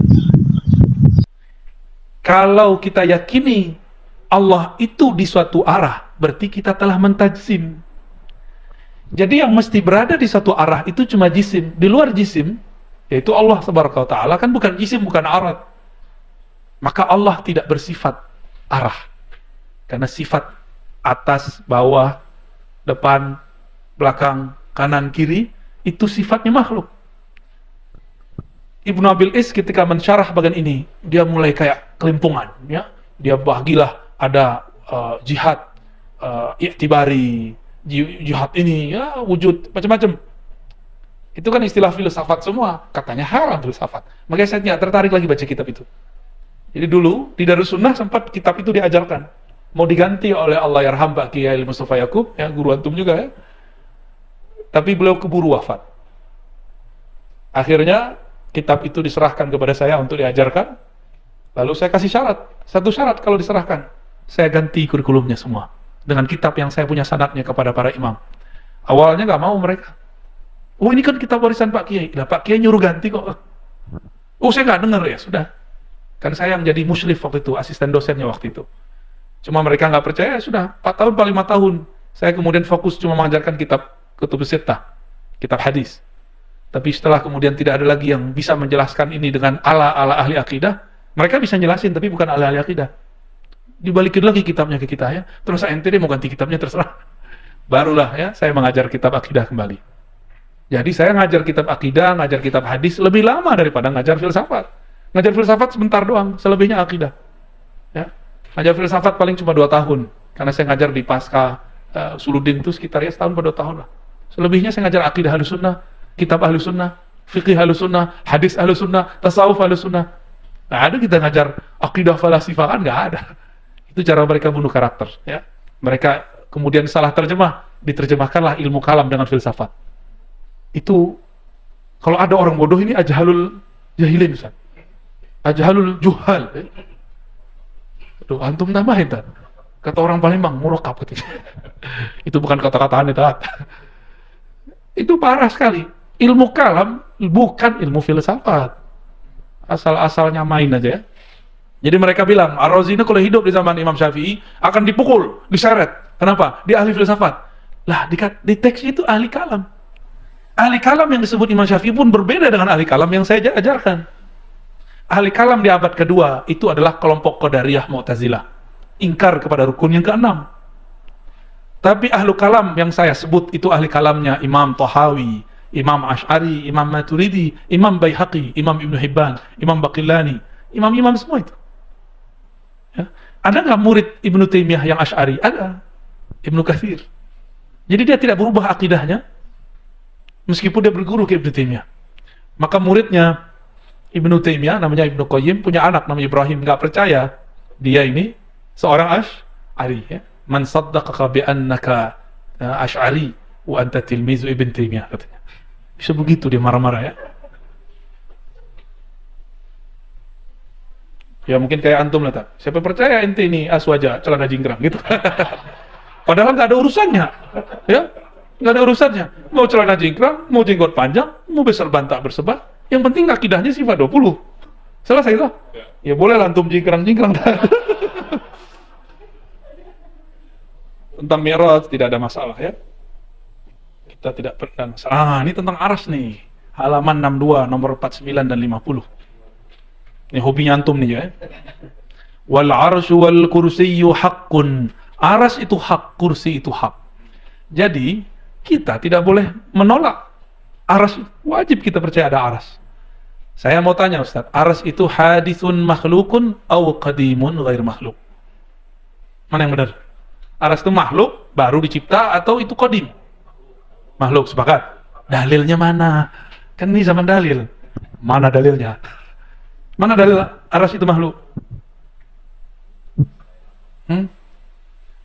Kalau kita yakini Allah itu di suatu arah, berarti kita telah mentajsim. Jadi yang mesti berada di suatu arah itu cuma jisim. Di luar jisim, yaitu Allah subhanahu wa ta'ala, kan bukan jisim, bukan arah. Maka Allah tidak bersifat arah. Karena sifat atas, bawah, depan, belakang, kanan, kiri, itu sifatnya makhluk. Ibnu Abil Is ketika mensyarah bagian ini, dia mulai kayak kelimpungan. Ya? Dia bagilah ada jihad, i'tibari, jihad ini, ya wujud, macam-macam. Itu kan istilah filsafat semua. Katanya haram filsafat. Makanya saya tidak tertarik lagi baca kitab itu. Jadi dulu di Darus Sunnah sempat kitab itu diajarkan, mau diganti oleh Allahyarham Pak Kiai Mustafa Yakub, ya guru antum juga ya. Tapi beliau keburu wafat. Akhirnya kitab itu diserahkan kepada saya untuk diajarkan. Lalu saya kasih syarat, satu syarat kalau diserahkan, saya ganti kurikulumnya semua dengan kitab yang saya punya sanadnya kepada para imam. Awalnya nggak mau mereka. Oh ini kan kitab warisan Pak Kiai. Lah Pak Kiai nyuruh ganti kok. Oh saya nggak dengar ya sudah. Kan saya yang jadi musyrif waktu itu, asisten dosennya waktu itu. Cuma mereka nggak percaya, sudah 4 tahun, 5 tahun. Saya kemudian fokus cuma mengajarkan kitab Kutubus Sittah, kitab hadis. Tapi setelah kemudian tidak ada lagi yang bisa menjelaskan ini dengan ala ahli akidah, mereka bisa jelasin, tapi bukan ala ahli akidah. Dibalikin lagi kitabnya ke kita ya. Terus ente mau ganti kitabnya terserah. Barulah ya, saya mengajar kitab akidah kembali. Jadi saya ngajar kitab akidah, ngajar kitab hadis lebih lama daripada ngajar filsafat. Ngajar filsafat sebentar doang, selebihnya akidah. Ya. Ngajar filsafat paling cuma 2 tahun, karena saya ngajar di pasca Usuluddin itu sekitar ya setahun pada 2 tahun lah. Selebihnya saya ngajar akidah Ahlus Sunnah, kitab Ahlus Sunnah, fikih Ahlus Sunnah, hadis Ahlus Sunnah, tasawuf Ahlus Sunnah. Nggak ada kita ngajar akidah falasifah, kan nggak ada. Itu cara mereka bunuh karakter. Ya. Mereka kemudian salah terjemah, diterjemahkanlah ilmu kalam dengan filsafat. Itu kalau ada orang bodoh ini ajhalul Jahilin Ustaz. Ajhalul juhal. Aduh, antum tambahin tak? Kata orang Palembang, murokap gitu. Itu bukan kata-kata aneh tak? Itu parah sekali. Ilmu kalam bukan ilmu filsafat. Asal-asalnya main aja ya. Jadi mereka bilang, Ar-Razi ini kalau hidup di zaman Imam Syafi'i akan dipukul, diseret. Kenapa? Dia ahli filsafat. Lah, di teks itu ahli kalam. Ahli kalam yang disebut Imam Syafi'i pun berbeda dengan ahli kalam yang saya ajarkan. Ahli kalam di abad kedua itu adalah kelompok Qadariyah Mu'tazilah. Ingkar kepada rukun yang keenam. Tapi ahlu kalam yang saya sebut itu ahli kalamnya Imam Tahawi, Imam Ash'ari, Imam Maturidi, Imam Baihaqi, Imam Ibn Hibban, Imam Baqillani, imam-imam semua itu. Ya. Ada nggak murid Ibnu Taimiyah yang Ash'ari? Ada. Ibnu Katsir. Jadi dia tidak berubah akidahnya meskipun dia berguru ke Ibnu Taimiyah. Maka muridnya Ibnu Taimiyah namanya Ibnu Qayyim punya anak namanya Ibrahim, nggak percaya dia ini seorang Ash'ari ya. Man saddaqaka bi annaka Ash'ari wa anta tilmizu Ibnu Taimiyah katanya. Bisa begitu dia marah-marah ya. Ya mungkin kayak antum lah tak. Siapa percaya ente ini aswaja celana jingkrang gitu. Padahal nggak ada urusannya, ya nggak ada urusannya. Mau celana jingkrang, mau jenggot panjang, mau besar bantak bersebat. Yang penting akidahnya sifat 20. Selesai itu. Ya boleh lah antum jingkrang-jingkrang. Tentang Mi'raj tidak ada masalah ya. Kita tidak pernah masalah. Ini tentang aras nih. Halaman 62, nomor 49 dan 50. Ini hobinya antum nih ya. Wal arsyu wal kursiyyu haqqun. Aras itu hak, kursi itu hak. Jadi, kita tidak boleh menolak aras. Wajib kita percaya ada aras. Saya mau tanya Ustaz, aras itu hadithun makhlukun atau qadimun ghair makhluk? Mana yang benar? Aras itu makhluk, baru dicipta, atau itu qadim? Makhluk, sepakat? Dalilnya mana? Kan ini zaman dalil. Mana dalilnya? Mana dalil aras itu makhluk?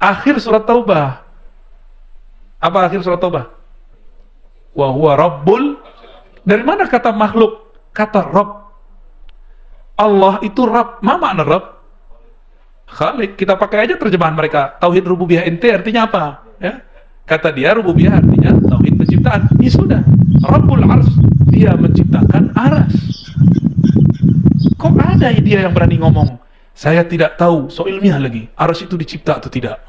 Akhir surat Taubah. Apa akhir surat Taubah? Wa huwa rabbul. Dari mana kata makhluk? Kata Rabb. Allah itu Rabb. Ma makna Rabb? Khalik. Kita pakai aja terjemahan mereka. Tauhid rububiyah ente artinya apa? Ya. Kata dia rububiyah artinya tauhid penciptaan. Ya sudah. Rabbul Ars. Dia menciptakan aras. Kok ada dia yang berani ngomong? Saya tidak tahu, so ilmiah lagi. Aras itu dicipta atau tidak?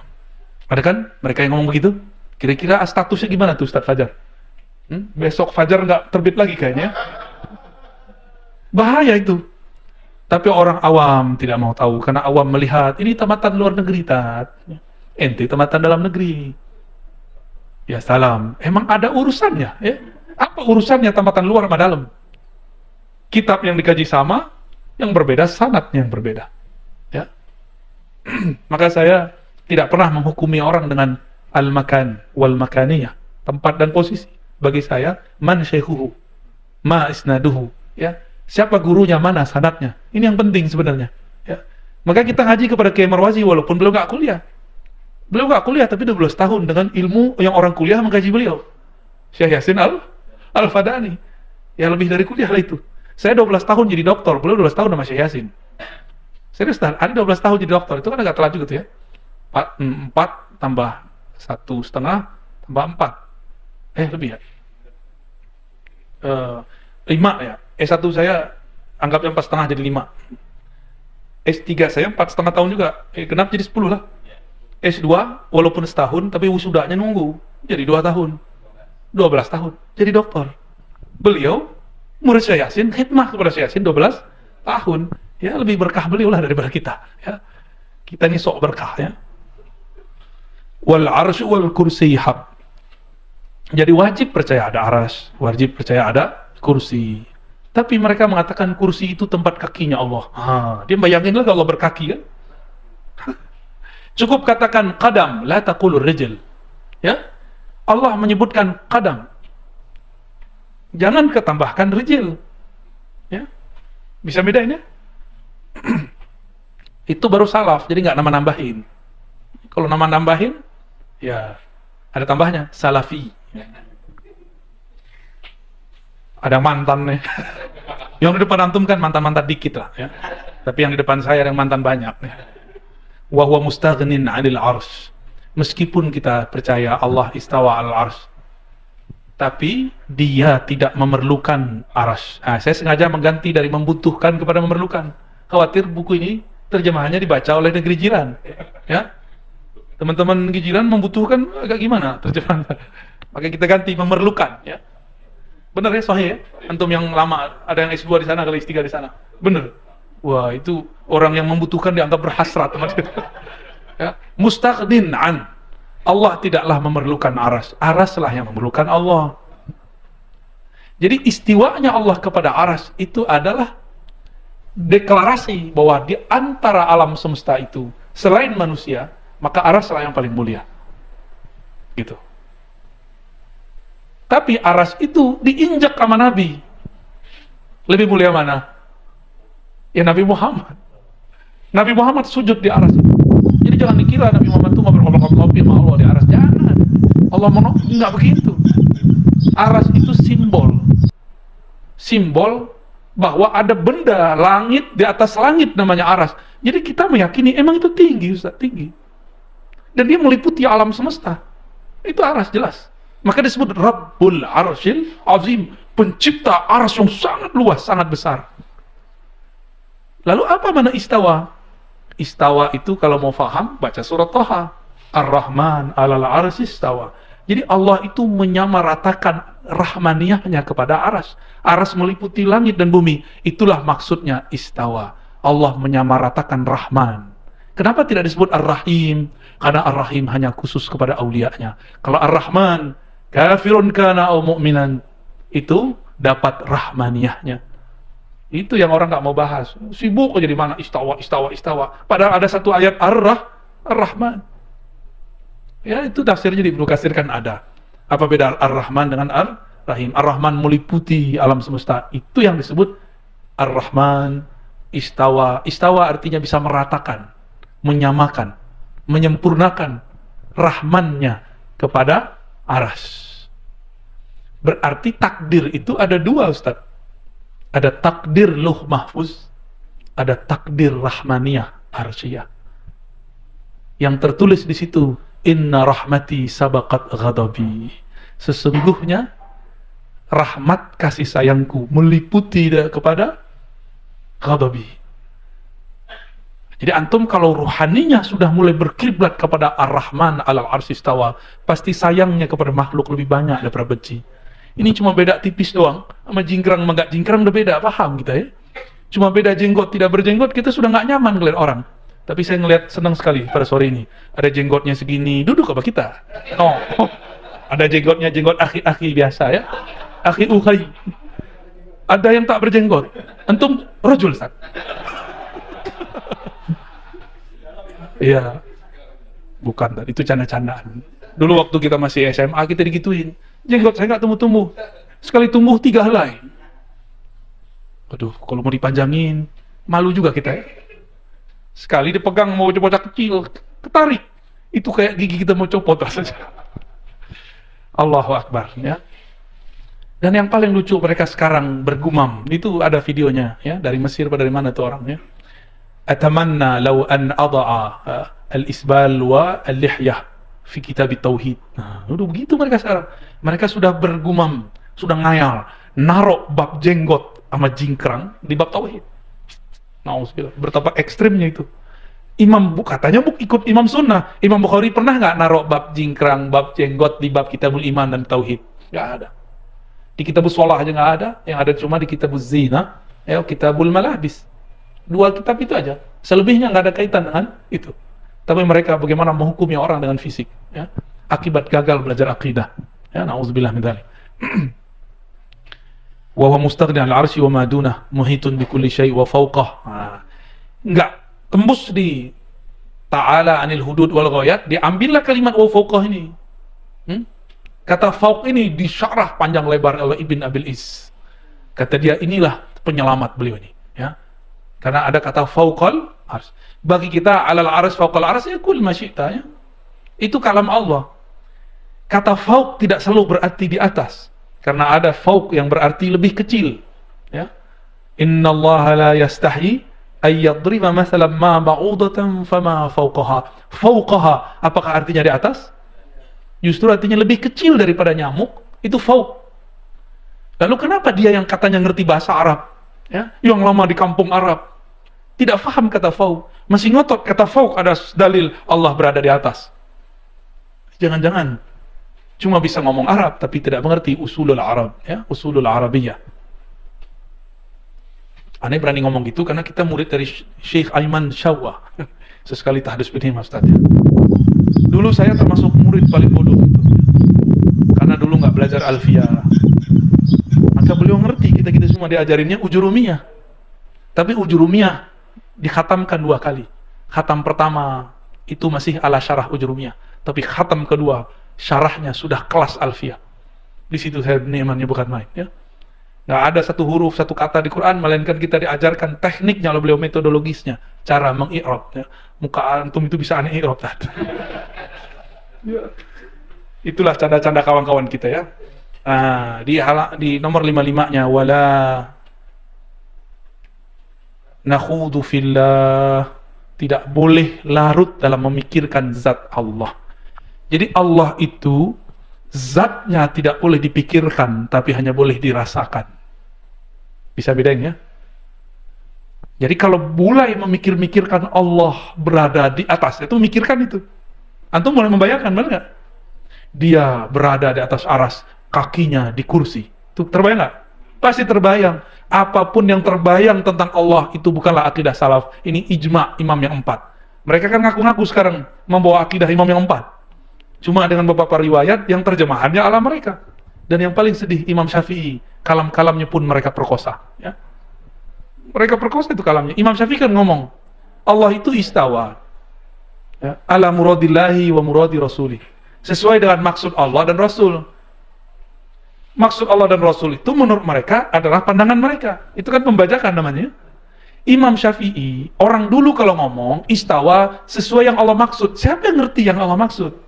Ada kan mereka yang ngomong begitu? Kira-kira statusnya gimana tuh Ustaz Fajar? Besok Fajar nggak terbit lagi kayaknya. Bahaya itu. Tapi orang awam tidak mau tahu karena awam melihat ini tamatan luar negeri tat. Ente tamatan dalam negeri. Ya salam. Emang ada urusannya ya? Apa urusannya tamatan luar sama dalam? Kitab yang dikaji sama, yang berbeda sanadnya yang berbeda. Ya. Maka saya tidak pernah menghukumi orang dengan al-makan wal makaniyah, tempat dan posisi. Bagi saya, man syaikhuhu, ma isnaduhu, ya. Siapa gurunya, mana sanadnya. Ini yang penting sebenarnya, ya. Maka kita ngaji kepada Kiai Marwazi walaupun beliau nggak kuliah. Beliau nggak kuliah tapi 12 tahun dengan ilmu yang orang kuliah mengkaji beliau. Syekh Yasin Al-Fadani. Ya lebih dari kuliah lah itu. Saya 12 tahun jadi dokter, beliau 12 tahun sama Syekh Yasin. Serius, ada 12 tahun jadi dokter, itu kan agak telat juga tuh ya. 4 tambah 1,5 tambah 4. Lebih ya. 5 ya. S1 saya anggapnya 4,5 jadi 5. S3 saya 4,5 tahun juga. Genap jadi 10 lah. S2 walaupun setahun tapi wisudanya nunggu. Jadi 2 tahun. 12 tahun jadi dokter. Beliau murid Syekh Yasin, khidmah kepada Syekh Yasin 12 tahun. Ya lebih berkah beliau lah daripada kita. Ya. Kita ini sok berkah ya. Wal arsyu wal kursi haq. Jadi wajib percaya ada aras, wajib percaya ada kursi. Tapi mereka mengatakan kursi itu tempat kakinya Allah. Dia bayangin lah kalau Allah berkaki kan. Cukup katakan qadam, la taqulur rijl. Ya. Allah menyebutkan qadam. Jangan ketambahkan rijil. Ya. Bisa bedain ya? Itu baru salaf, jadi nggak nama-nambahin. Kalau nama-nambahin, ya ada tambahnya, salafi. Ada mantan nih. Yang di depan antum kan mantan-mantan dikit lah ya. Tapi yang di depan saya yang mantan banyak ya. Wa huwa mustaghnin 'anil 'arsy. Meskipun kita percaya Allah istawa al-'arsy, tapi dia tidak memerlukan arsy. Nah, saya sengaja mengganti dari membutuhkan kepada memerlukan. Khawatir buku ini terjemahannya dibaca oleh negeri jiran. Ya. Teman-teman negeri jiran membutuhkan agak gimana terjemahan. Maka kita ganti memerlukan ya. Benar ya sahih ya? Antum yang lama ada yang S2 di sana, kalau S3 di sana. Benar. Wah, itu orang yang membutuhkan dianggap berhasrat sama dia. Ya. Mustaghnin an. Allah tidaklah memerlukan aras. Araslah yang memerlukan Allah. Jadi istiwanya Allah kepada aras itu adalah deklarasi bahwa di antara alam semesta itu selain manusia, maka araslah yang paling mulia. Gitu. Tapi aras itu diinjak sama Nabi. Lebih mulia mana? Ya Nabi Muhammad. Nabi Muhammad sujud di aras itu. Jadi jangan dikira Nabi Muhammad itu ngobrol-ngobrol sama Allah di aras. Jangan. Allah enggak begitu. Aras itu simbol. Simbol bahwa ada benda langit di atas langit namanya aras. Jadi kita meyakini emang itu tinggi, Ustaz, tinggi. Dan dia meliputi alam semesta. Itu aras jelas. Maka disebut Rabbul Arsyil Azim, pencipta aras yang sangat luas, sangat besar. Lalu apa mana istawa? Istawa itu kalau mau faham, baca surat Thaha. Ar-Rahman 'alal 'arsy istawa. Jadi Allah itu menyamaratakan rahmaniyahnya kepada aras. Aras meliputi langit dan bumi. Itulah maksudnya istawa. Allah menyamaratakan Rahman. Kenapa tidak disebut Ar-Rahim? Karena Ar-Rahim hanya khusus kepada aulianya. Kalau Ar-Rahman, kafirun kana au mu'minan, itu dapat rahmaniyahnya. Itu yang orang nggak mau bahas. Sibuk aja di mana istawa, istawa, istawa. Padahal ada satu ayat Ar-Rahman. Ya, itu tafsirnya di Ibnu Katsir kan ada. Apa beda Ar-Rahman dengan Ar-Rahim? Ar-Rahman meliputi alam semesta. Itu yang disebut Ar-Rahman, istawa. Istawa artinya bisa meratakan, menyamakan, menyempurnakan rahmannya kepada aras. Berarti takdir itu ada dua, Ustaz. Ada takdir luh mahfuz, ada takdir rahmaniyah arsyiyah. Yang tertulis di situ, inna rahmati sabaqat ghadabi. Sesungguhnya rahmat kasih sayangku meliputi kepada ghadabi. Jadi antum kalau ruhaninya sudah mulai berkiblat kepada Ar-Rahman 'alal 'arsy istawa, pasti sayangnya kepada makhluk lebih banyak daripada benci. Ini cuma beda tipis doang, sama jingkrang sama enggak jingkrang udah beda, paham kita ya? Cuma beda jenggot tidak berjenggot, kita sudah nggak nyaman ngeliat orang. Tapi saya ngeliat senang sekali pada sore ini. Ada jenggotnya segini, duduk apa kita? Oh, ada jenggotnya jenggot akhi-akhi biasa ya, akhi ukhay. Ada yang tak berjenggot, antum rajul Ustaz. Iya, bukan, itu canda-candaan. Dulu waktu kita masih SMA kita digituin, jenggot saya nggak tumbuh-tumbuh, sekali tumbuh 3 helai. Aduh, kalau mau dipanjangin malu juga kita ya. Sekali dipegang mau bocah kecil, ketarik, itu kayak gigi kita mau copot saja. Allahu Akbar ya. Dan yang paling lucu, mereka sekarang bergumam, itu ada videonya ya, dari Mesir pada dari mana tuh orangnya. Atamanna law an ada'a al-isbal wa al-lihyah fi kitab tauhid. Nah, udah begitu mereka sekarang. Mereka sudah bergumam, sudah ngayal, narok bab jenggot sama jingkrang di bab tauhid. Nauzubillah, betapa ekstrimnya itu. Katanya ikut Imam Sunnah. Imam Bukhari pernah nggak narok bab jingkrang, bab jenggot di bab Kitabul Iman dan Tauhid? Nggak ada. Di Kitabul Shalah aja nggak ada. Yang ada cuma di Kitabul Zina, ya Kitabul Malabis. 2 kitab itu aja. Selebihnya nggak ada kaitan dengan itu. Tapi mereka bagaimana menghukumi orang dengan fisik, ya? Akibat gagal belajar akidah. Ya, nauzubillah min dzalik. Wa huwa mustaghni 'anil 'arsy wa ma dunah, muhitun bi kulli syai' wa fawqah. Enggak tembus di ta'ala 'anil hudud wal ghayat, diambillah kalimat wa fawqah ini. Kata fauq ini disyarah panjang lebar oleh Ibn Abil Is. Kata dia, inilah penyelamat beliau ini, ya. Karena ada kata fauqal ars. Bagi kita alal ars fauqal ars ya kul masyita, ya. Itu kalam Allah. Kata fauq tidak selalu berarti di atas. Karena ada fauq yang berarti lebih kecil, ya. Innallaha la yastahi ay yadriba mathalan ma ba'udatan fama fawqaha. Fawqaha, apakah artinya di atas? Justru artinya lebih kecil daripada nyamuk, itu fauq. Lalu kenapa dia yang katanya ngerti bahasa Arab, ya, yang lama di kampung Arab, tidak faham kata fauq, masih ngotot kata fauq ada dalil Allah berada di atas? Jangan-jangan cuma bisa ngomong Arab tapi tidak mengerti usulul Arab, ya, usulul Arabiyah. Aneh berani ngomong gitu karena kita murid dari Syekh Aiman Syawah. Sesekali tahdus begini Mas Ustaz. Dulu saya termasuk murid paling bodoh gitu. Karena dulu nggak belajar alfiyah. Maka beliau ngerti kita semua diajarinnya ujurumiyah. Tapi ujurumiyah dikhatamkan 2 kali. Khatam pertama itu masih ala syarah ujurumiyah. Tapi khatam kedua syarahnya sudah kelas alfiyah. Di situ saya nikmatnya bukan main, ya. Nggak ada satu huruf, satu kata di Quran, melainkan kita diajarkan tekniknya oleh beliau, metodologisnya, cara mengi'rab, ya. Muka antum itu bisa aneh i'rab. Ya. Itulah canda-canda kawan-kawan kita, ya. Nah, di nomor 55-nya, wala nakhudu fillah, tidak boleh larut dalam memikirkan zat Allah. Jadi Allah itu zatnya tidak boleh dipikirkan, tapi hanya boleh dirasakan. Bisa bedain, ya? Jadi kalau mulai memikir-mikirkan Allah berada di atas, itu memikirkan itu. Antum mulai membayangkan, benar nggak? Dia berada di atas aras, kakinya di kursi. Itu terbayang nggak? Pasti terbayang. Apapun yang terbayang tentang Allah itu bukanlah akidah salaf. Ini ijma imam yang 4. Mereka kan ngaku-ngaku sekarang membawa akidah imam yang 4. Cuma dengan beberapa riwayat yang terjemahannya ala mereka. Dan yang paling sedih, Imam Syafi'i, kalam-kalamnya pun mereka perkosa, ya. Mereka perkosa itu kalamnya. Imam Syafi'i kan ngomong, Allah itu istawa, ya, ala muradillahi wa muradi rasuli, sesuai dengan maksud Allah dan Rasul. Maksud Allah dan Rasul itu menurut mereka adalah pandangan mereka. Itu kan pembajakan namanya. Imam Syafi'i, orang dulu kalau ngomong istawa sesuai yang Allah maksud. Siapa yang ngerti yang Allah maksud?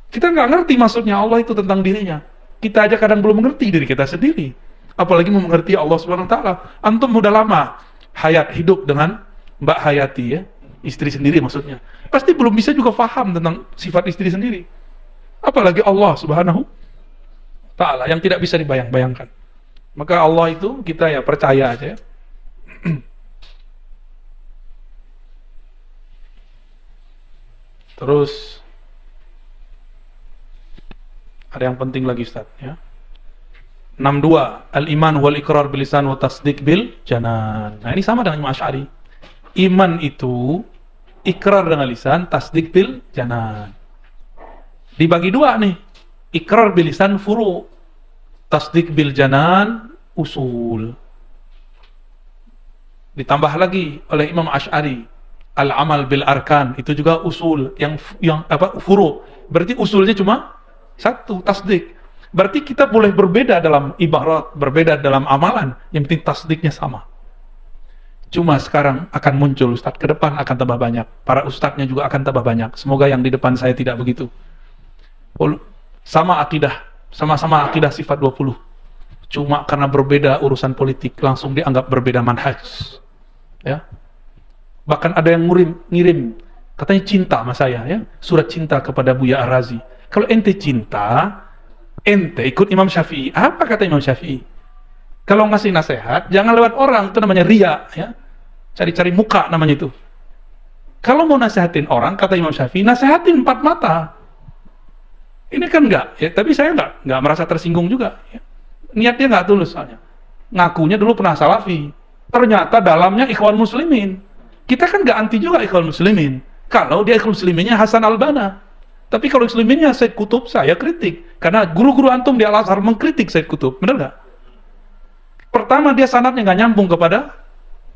Kita nggak ngerti maksudnya Allah itu tentang dirinya. Kita aja kadang belum mengerti diri kita sendiri. Apalagi mau mengerti Allah Subhanahu Wa Taala. Antum udah lama hidup dengan Mbak Hayati, ya, istri sendiri maksudnya. Pasti belum bisa juga paham tentang sifat istri sendiri. Apalagi Allah Subhanahu Wa Taala yang tidak bisa dibayang-bayangkan. Maka Allah itu kita ya percaya aja, ya. Terus ada yang penting lagi, Ustaz, ya. 62, al-iman wal iqrar bil lisan wa tasdiq bil janan. Nah, ini sama dengan Imam Asy'ari. Iman itu ikrar dengan lisan, tasdiq bil janan. Dibagi 2 nih. Ikrar bil lisan furu', tasdiq bil janan usul. Ditambah lagi oleh Imam Asy'ari, al-amal bil arkan, itu juga usul, yang apa, furu'. Berarti usulnya cuma 1, tasdik. Berarti kita boleh berbeda dalam ibarat, berbeda dalam amalan, yang penting tasdiknya sama. Cuma sekarang akan muncul, Ustadz, ke depan akan tambah banyak. Para ustadznya juga akan tambah banyak. Semoga yang di depan saya tidak begitu. Sama akidah, sama-sama akidah sifat 20. Cuma karena berbeda urusan politik, langsung dianggap berbeda manhaj. Ya. Bahkan ada yang ngirim, katanya cinta sama saya, ya, surat cinta kepada Buya Ar-Razi. Kalau ente cinta, ente ikut Imam Syafi'i. Apa kata Imam Syafi'i? Kalau ngasih nasihat, jangan lewat orang, itu namanya riya, ya. Cari-cari muka namanya itu. Kalau mau nasihatin orang, kata Imam Syafi'i, nasihatin 4 mata. Ini kan enggak, ya, tapi saya enggak merasa tersinggung juga, ya. Niatnya enggak tulus soalnya. Ngakunya dulu pernah salafi. Ternyata dalamnya ikhwan muslimin. Kita kan enggak anti juga ikhwan muslimin. Kalau dia ikhwan musliminnya Hasan Al-Banna. Tapi kalau musliminnya Said Qutb, saya kritik. Karena guru-guru antum di Al-Azhar mengkritik Said Qutb. Benar nggak? Pertama, dia sanadnya nggak nyambung kepada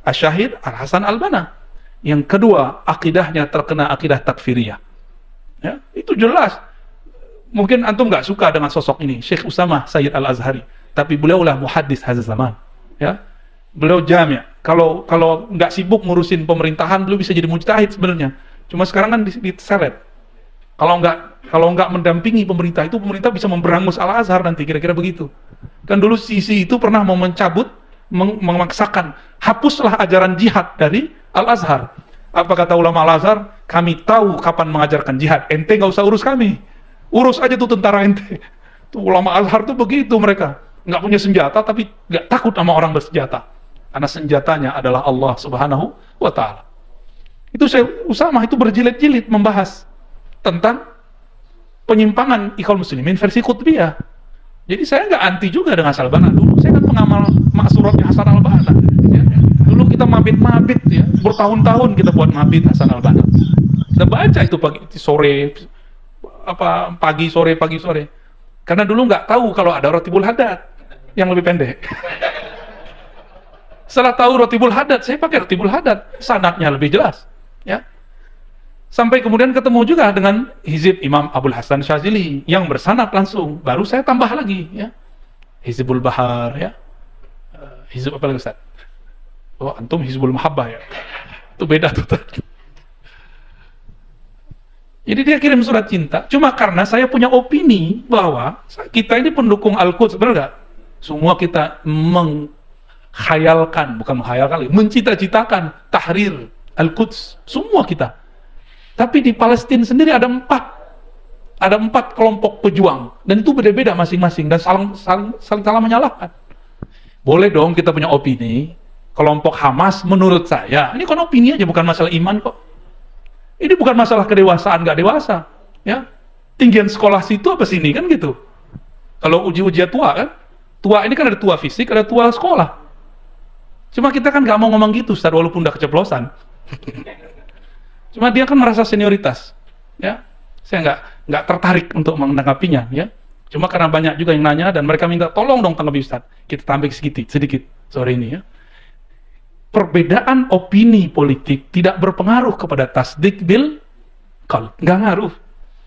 Asy-Syahid Al-Hasan Al-Banna. Yang kedua, akidahnya terkena akidah takfiriyah. Ya, itu jelas. Mungkin antum nggak suka dengan sosok ini, Syekh Usamah Sayyid Al-Azhari. Tapi beliaulah muhaddis hadis zaman. Ya, beliau jami'. Kalau nggak sibuk ngurusin pemerintahan, beliau bisa jadi mujtahid sebenarnya. Cuma sekarang kan diseret. Kalau nggak mendampingi pemerintah, itu pemerintah bisa memberangus Al-Azhar nanti, kira-kira begitu. Kan dulu Sisi itu pernah mau mencabut memaksakan, hapuslah ajaran jihad dari Al-Azhar. Apa kata ulama Al-Azhar? Kami tahu kapan mengajarkan jihad, ente nggak usah urus kami, urus aja tuh tentara ente. Tuh ulama Azhar tuh begitu, mereka nggak punya senjata tapi nggak takut sama orang bersenjata, karena senjatanya adalah Allah Subhanahu wa Ta'ala. Itu Usamah itu berjilid-jilid membahas tentang penyimpangan Ikhwan Muslimin versi Qutbiyah. Jadi saya nggak anti juga dengan Al-Banna. Dulu saya kan pengamal maksuratnya Hasan Al-Banna, ya. Dulu kita mabit-mabit, ya, bertahun-tahun kita buat mabit Hasan Al-Banna. Kita baca itu pagi sore. Karena dulu nggak tahu kalau ada Ratibul Haddad yang lebih pendek. Setelah tahu Ratibul Haddad, saya pakai Ratibul Haddad, sanadnya lebih jelas, ya. Sampai kemudian ketemu juga dengan Hizib Imam Abul Hasan Syazili yang bersanad langsung, baru saya tambah lagi, ya, Hizbul Bahar, ya. Hizib apa lagi Ustaz? Oh, antum Hizbul Mahabbah, ya. Itu beda tuh. Jadi dia kirim surat cinta, cuma karena saya punya opini bahwa kita ini pendukung Al-Quds, benar nggak? Semua kita mencita-citakan tahrir Al-Quds, semua kita. Tapi di Palestina sendiri ada empat kelompok pejuang, dan itu beda-beda masing-masing, dan saling menyalahkan. Boleh dong kita punya opini. Kelompok Hamas menurut saya, ini kan opini aja, bukan masalah iman kok. Ini bukan masalah kedewasaan nggak dewasa, ya. Tinggian sekolah situ apa sini kan gitu. Kalau uji-ujian tua kan, tua ini kan ada tua fisik, ada tua sekolah. Cuma kita kan nggak mau ngomong gitu, Ustaz, walaupun udah keceplosan. Cuma dia kan merasa senioritas, ya. Saya nggak tertarik untuk menanggapinya, ya. Cuma karena banyak juga yang nanya dan mereka minta tolong dong tanggapi Ustaz. Kita tambah sedikit sore ini, ya. Perbedaan opini politik tidak berpengaruh kepada tasdik bil qalb, nggak ngaruh.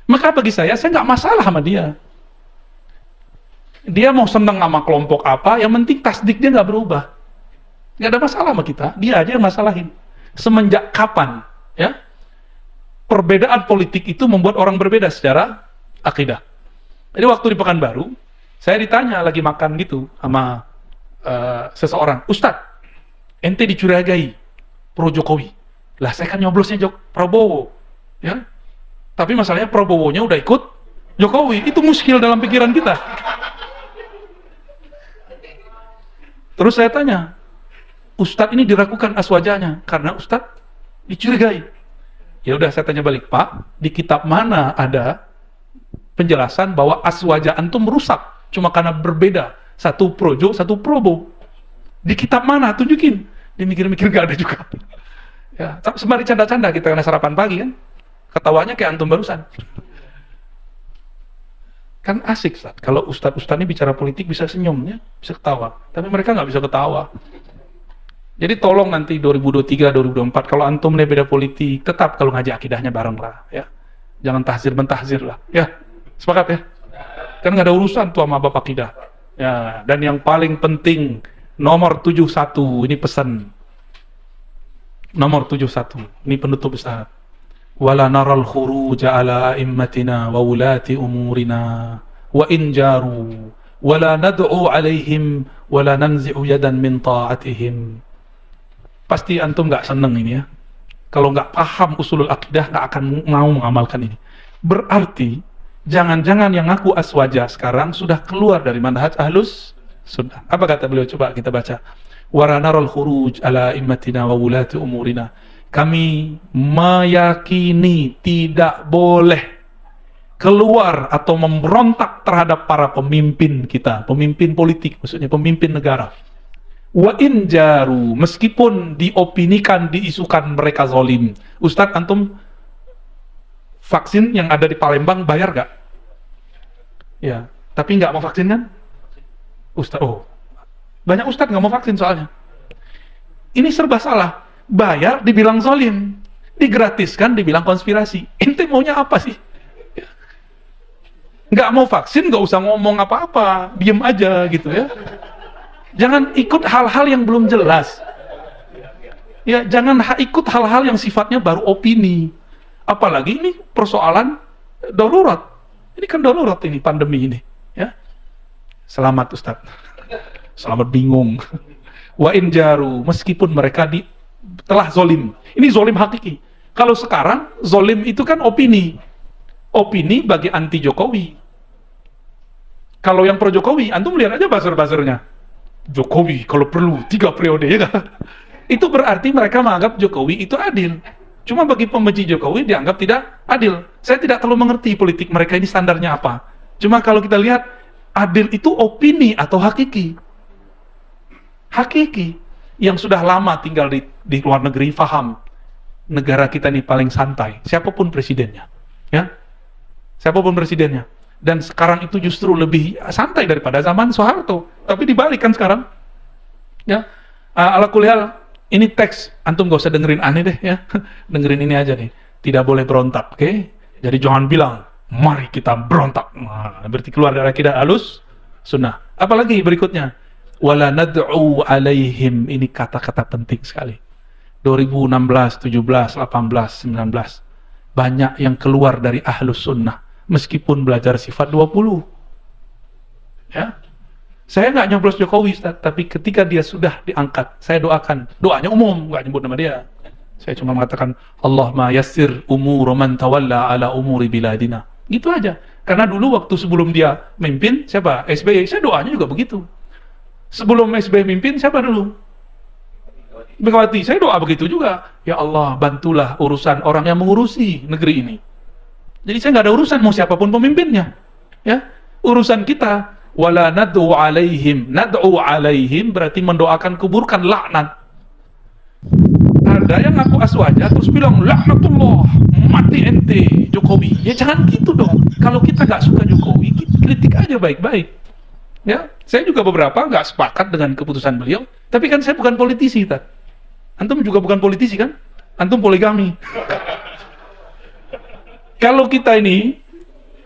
Maka bagi saya nggak masalah sama dia. Dia mau seneng sama kelompok apa, yang penting tasdik dia nggak berubah. Nggak ada masalah sama kita, dia aja yang masalahin. Semenjak kapan, ya, perbedaan politik itu membuat orang berbeda secara akidah. Jadi waktu di Pekanbaru, saya ditanya lagi makan gitu sama seseorang, Ustadz, ente dicurigai pro Jokowi. Lah saya kan nyoblosnya Prabowo, ya. Tapi masalahnya Prabowo-nya udah ikut Jokowi. Itu muskil dalam pikiran kita. Terus saya tanya, Ustadz ini diragukan aswajanya karena Ustadz dicurigai. Ya udah saya tanya balik, Pak, di kitab mana ada penjelasan bahwa aswaja antum rusak cuma karena berbeda, satu projo, satu probo? Di kitab mana? Tunjukin. Dia mikir-mikir gak ada juga. Ya, sembari canda-canda kita karena sarapan pagi kan, ketawanya kayak antum barusan. Kan asik, Ustaz. Kalau ustadz ini bicara politik bisa senyum, ya, bisa ketawa. Tapi mereka nggak bisa ketawa. Jadi tolong nanti 2023, 2024 kalau antum nih beda politik, tetap kalau ngaji akidahnya bareng lah, ya. Jangan tahzir-mentahzir lah, ya. Sepakat ya? Kan nggak ada urusan tuh sama bab akidah. Ya, dan yang paling penting nomor 71, ini pesan. Nomor 71, ini penutup besar. Wala naral khuruja ala immatina wa wulati umurina wa in jaru wala nad'u alaihim wala nanzi'u yadan min ta'atihim. Pasti antum nggak seneng ini, ya. Kalau nggak paham usulul akidah nggak akan mau mengamalkan ini. Berarti jangan-jangan yang ngaku aswaja sekarang sudah keluar dari manhaj ahlus sunnah. Apa kata beliau? Coba kita baca. Waranarul khuruj ala immatina wa wulati umurina. Kami meyakini tidak boleh keluar atau memberontak terhadap para pemimpin kita, pemimpin politik, maksudnya pemimpin negara. Wa in jaru, meskipun diopinikan, diisukan mereka zalim. Ustadz, antum vaksin yang ada di Palembang bayar gak? Ya, tapi nggak mau vaksin kan? Ustadz, oh, banyak ustadz nggak mau vaksin soalnya. Ini serba salah. Bayar dibilang zalim, digratiskan dibilang konspirasi. Ente maunya apa sih? Nggak mau vaksin, nggak usah ngomong apa-apa, diem aja gitu, ya. Jangan ikut hal-hal yang belum jelas. Ya, jangan ikut hal-hal yang sifatnya baru opini. Apalagi ini persoalan darurat. Ini kan darurat ini, pandemi ini, ya. Selamat Ustadz. Selamat bingung. Wa in jaru, meskipun mereka telah zolim. Ini zolim hakiki. Kalau sekarang zolim itu kan opini bagi anti Jokowi. Kalau yang pro Jokowi, antum lihat aja buzzer-buzzernya. Jokowi kalau perlu 3 periode, ya kan? Itu berarti mereka menganggap Jokowi itu adil. Cuma bagi pembenci Jokowi dianggap tidak adil. Saya tidak terlalu mengerti politik mereka ini standarnya apa. Cuma kalau kita lihat, adil itu opini atau hakiki. Hakiki. Yang sudah lama tinggal di luar negeri, faham. Negara kita ini paling santai. Siapapun presidennya. Ya, siapapun presidennya. Dan sekarang itu justru lebih santai daripada zaman Soeharto. Tapi dibalik kan sekarang. Ya, ala kulihal, ini teks, antum gak usah dengerin aneh deh ya. Dengerin ini aja nih. Tidak boleh berontak, oke? Jadi jangan bilang, mari kita berontak. Nah, berarti keluar dari akidah Ahlus Sunnah. Apalagi berikutnya, wala nad'u alaihim. Ini kata-kata penting sekali. 2016, 17, 18, 19. Banyak yang keluar dari Ahlus Sunnah meskipun belajar sifat 20. Ya. Saya nggak nyoblos Jokowi, Ustaz, tapi ketika dia sudah diangkat, saya doakan. Doanya umum, nggak nyebut nama dia. Saya cuma mengatakan, Allahumma yassir umur man tawalla ala umuri biladina. Gitu aja. Karena dulu waktu sebelum dia mimpin, siapa? SBY, saya doanya juga begitu. Sebelum SBY mimpin, siapa dulu? Megawati, saya doa begitu juga. Ya Allah, bantulah urusan orang yang mengurusi negeri ini. Jadi saya nggak ada urusan mau siapapun pemimpinnya. Ya, urusan kita. Wala nad'u alaihim. Nad'u alaihim berarti mendoakan keburukan, laknat. Ada yang ngaku aswaja terus bilang laknatullah, mati ente Jokowi. Ya jangan gitu dong. Kalau kita nggak suka Jokowi, kritik aja baik-baik. Ya, saya juga beberapa nggak sepakat dengan keputusan beliau. Tapi kan saya bukan politisi, Tad. Antum juga bukan politisi kan? Antum poligami. Kalau kita ini,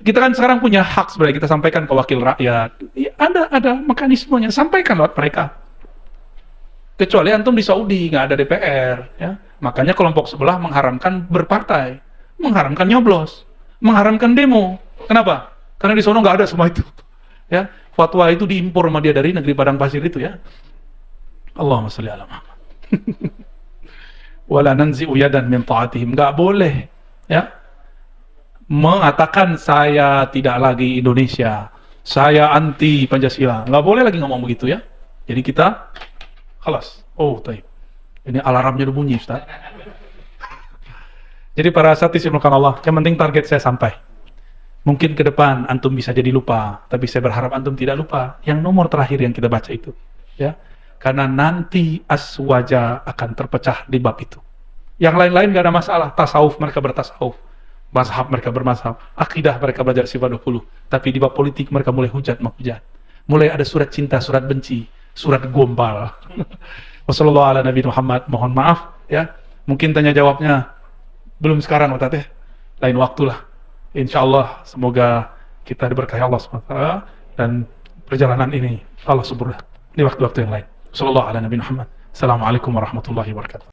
kita kan sekarang punya hak sebenarnya, kita sampaikan ke wakil rakyat. Ya, ada mekanismenya, sampaikan lewat mereka. Kecuali antum di Saudi nggak ada DPR, ya. Makanya kelompok sebelah mengharamkan berpartai, mengharamkan nyoblos, mengharamkan demo. Kenapa? Karena di sono nggak ada semua itu. Ya, fatwa itu diimpor sama dia dari negeri padang pasir itu, ya. Allahumma sholli ala Muhammad. Wala nanzi'u yadan min ta'atihim. Nggak boleh, ya, mengatakan saya tidak lagi Indonesia, saya anti Pancasila. Nggak boleh lagi ngomong begitu, ya. Jadi kita khalas. Oh, taib. Ini alarmnya udah bunyi, Ustaz. Jadi para asatidz Allah, yang penting target saya sampai. Mungkin ke depan antum bisa jadi lupa, tapi saya berharap antum tidak lupa yang nomor terakhir yang kita baca itu, ya. Karena nanti aswaja akan terpecah di bab itu. Yang lain-lain gak ada masalah. Tasawuf mereka bertasawuf, mazhab mereka bermazhab, akidah mereka belajar sifat 20. Tapi di bab politik mereka mulai hujat menghujat. Mulai ada surat cinta, surat benci, surat gombal. Wassallallahu ala Nabi Muhammad. Mohon maaf, ya. Mungkin tanya jawabnya belum sekarang, Ustaz, ya. Lain waktulah. Insyaallah semoga kita diberkahi Allah SWT dan perjalanan ini Allah subhanahu di waktu-waktu yang lain. Sallallahu ala Nabi Muhammad. Assalamualaikum warahmatullahi wabarakatuh.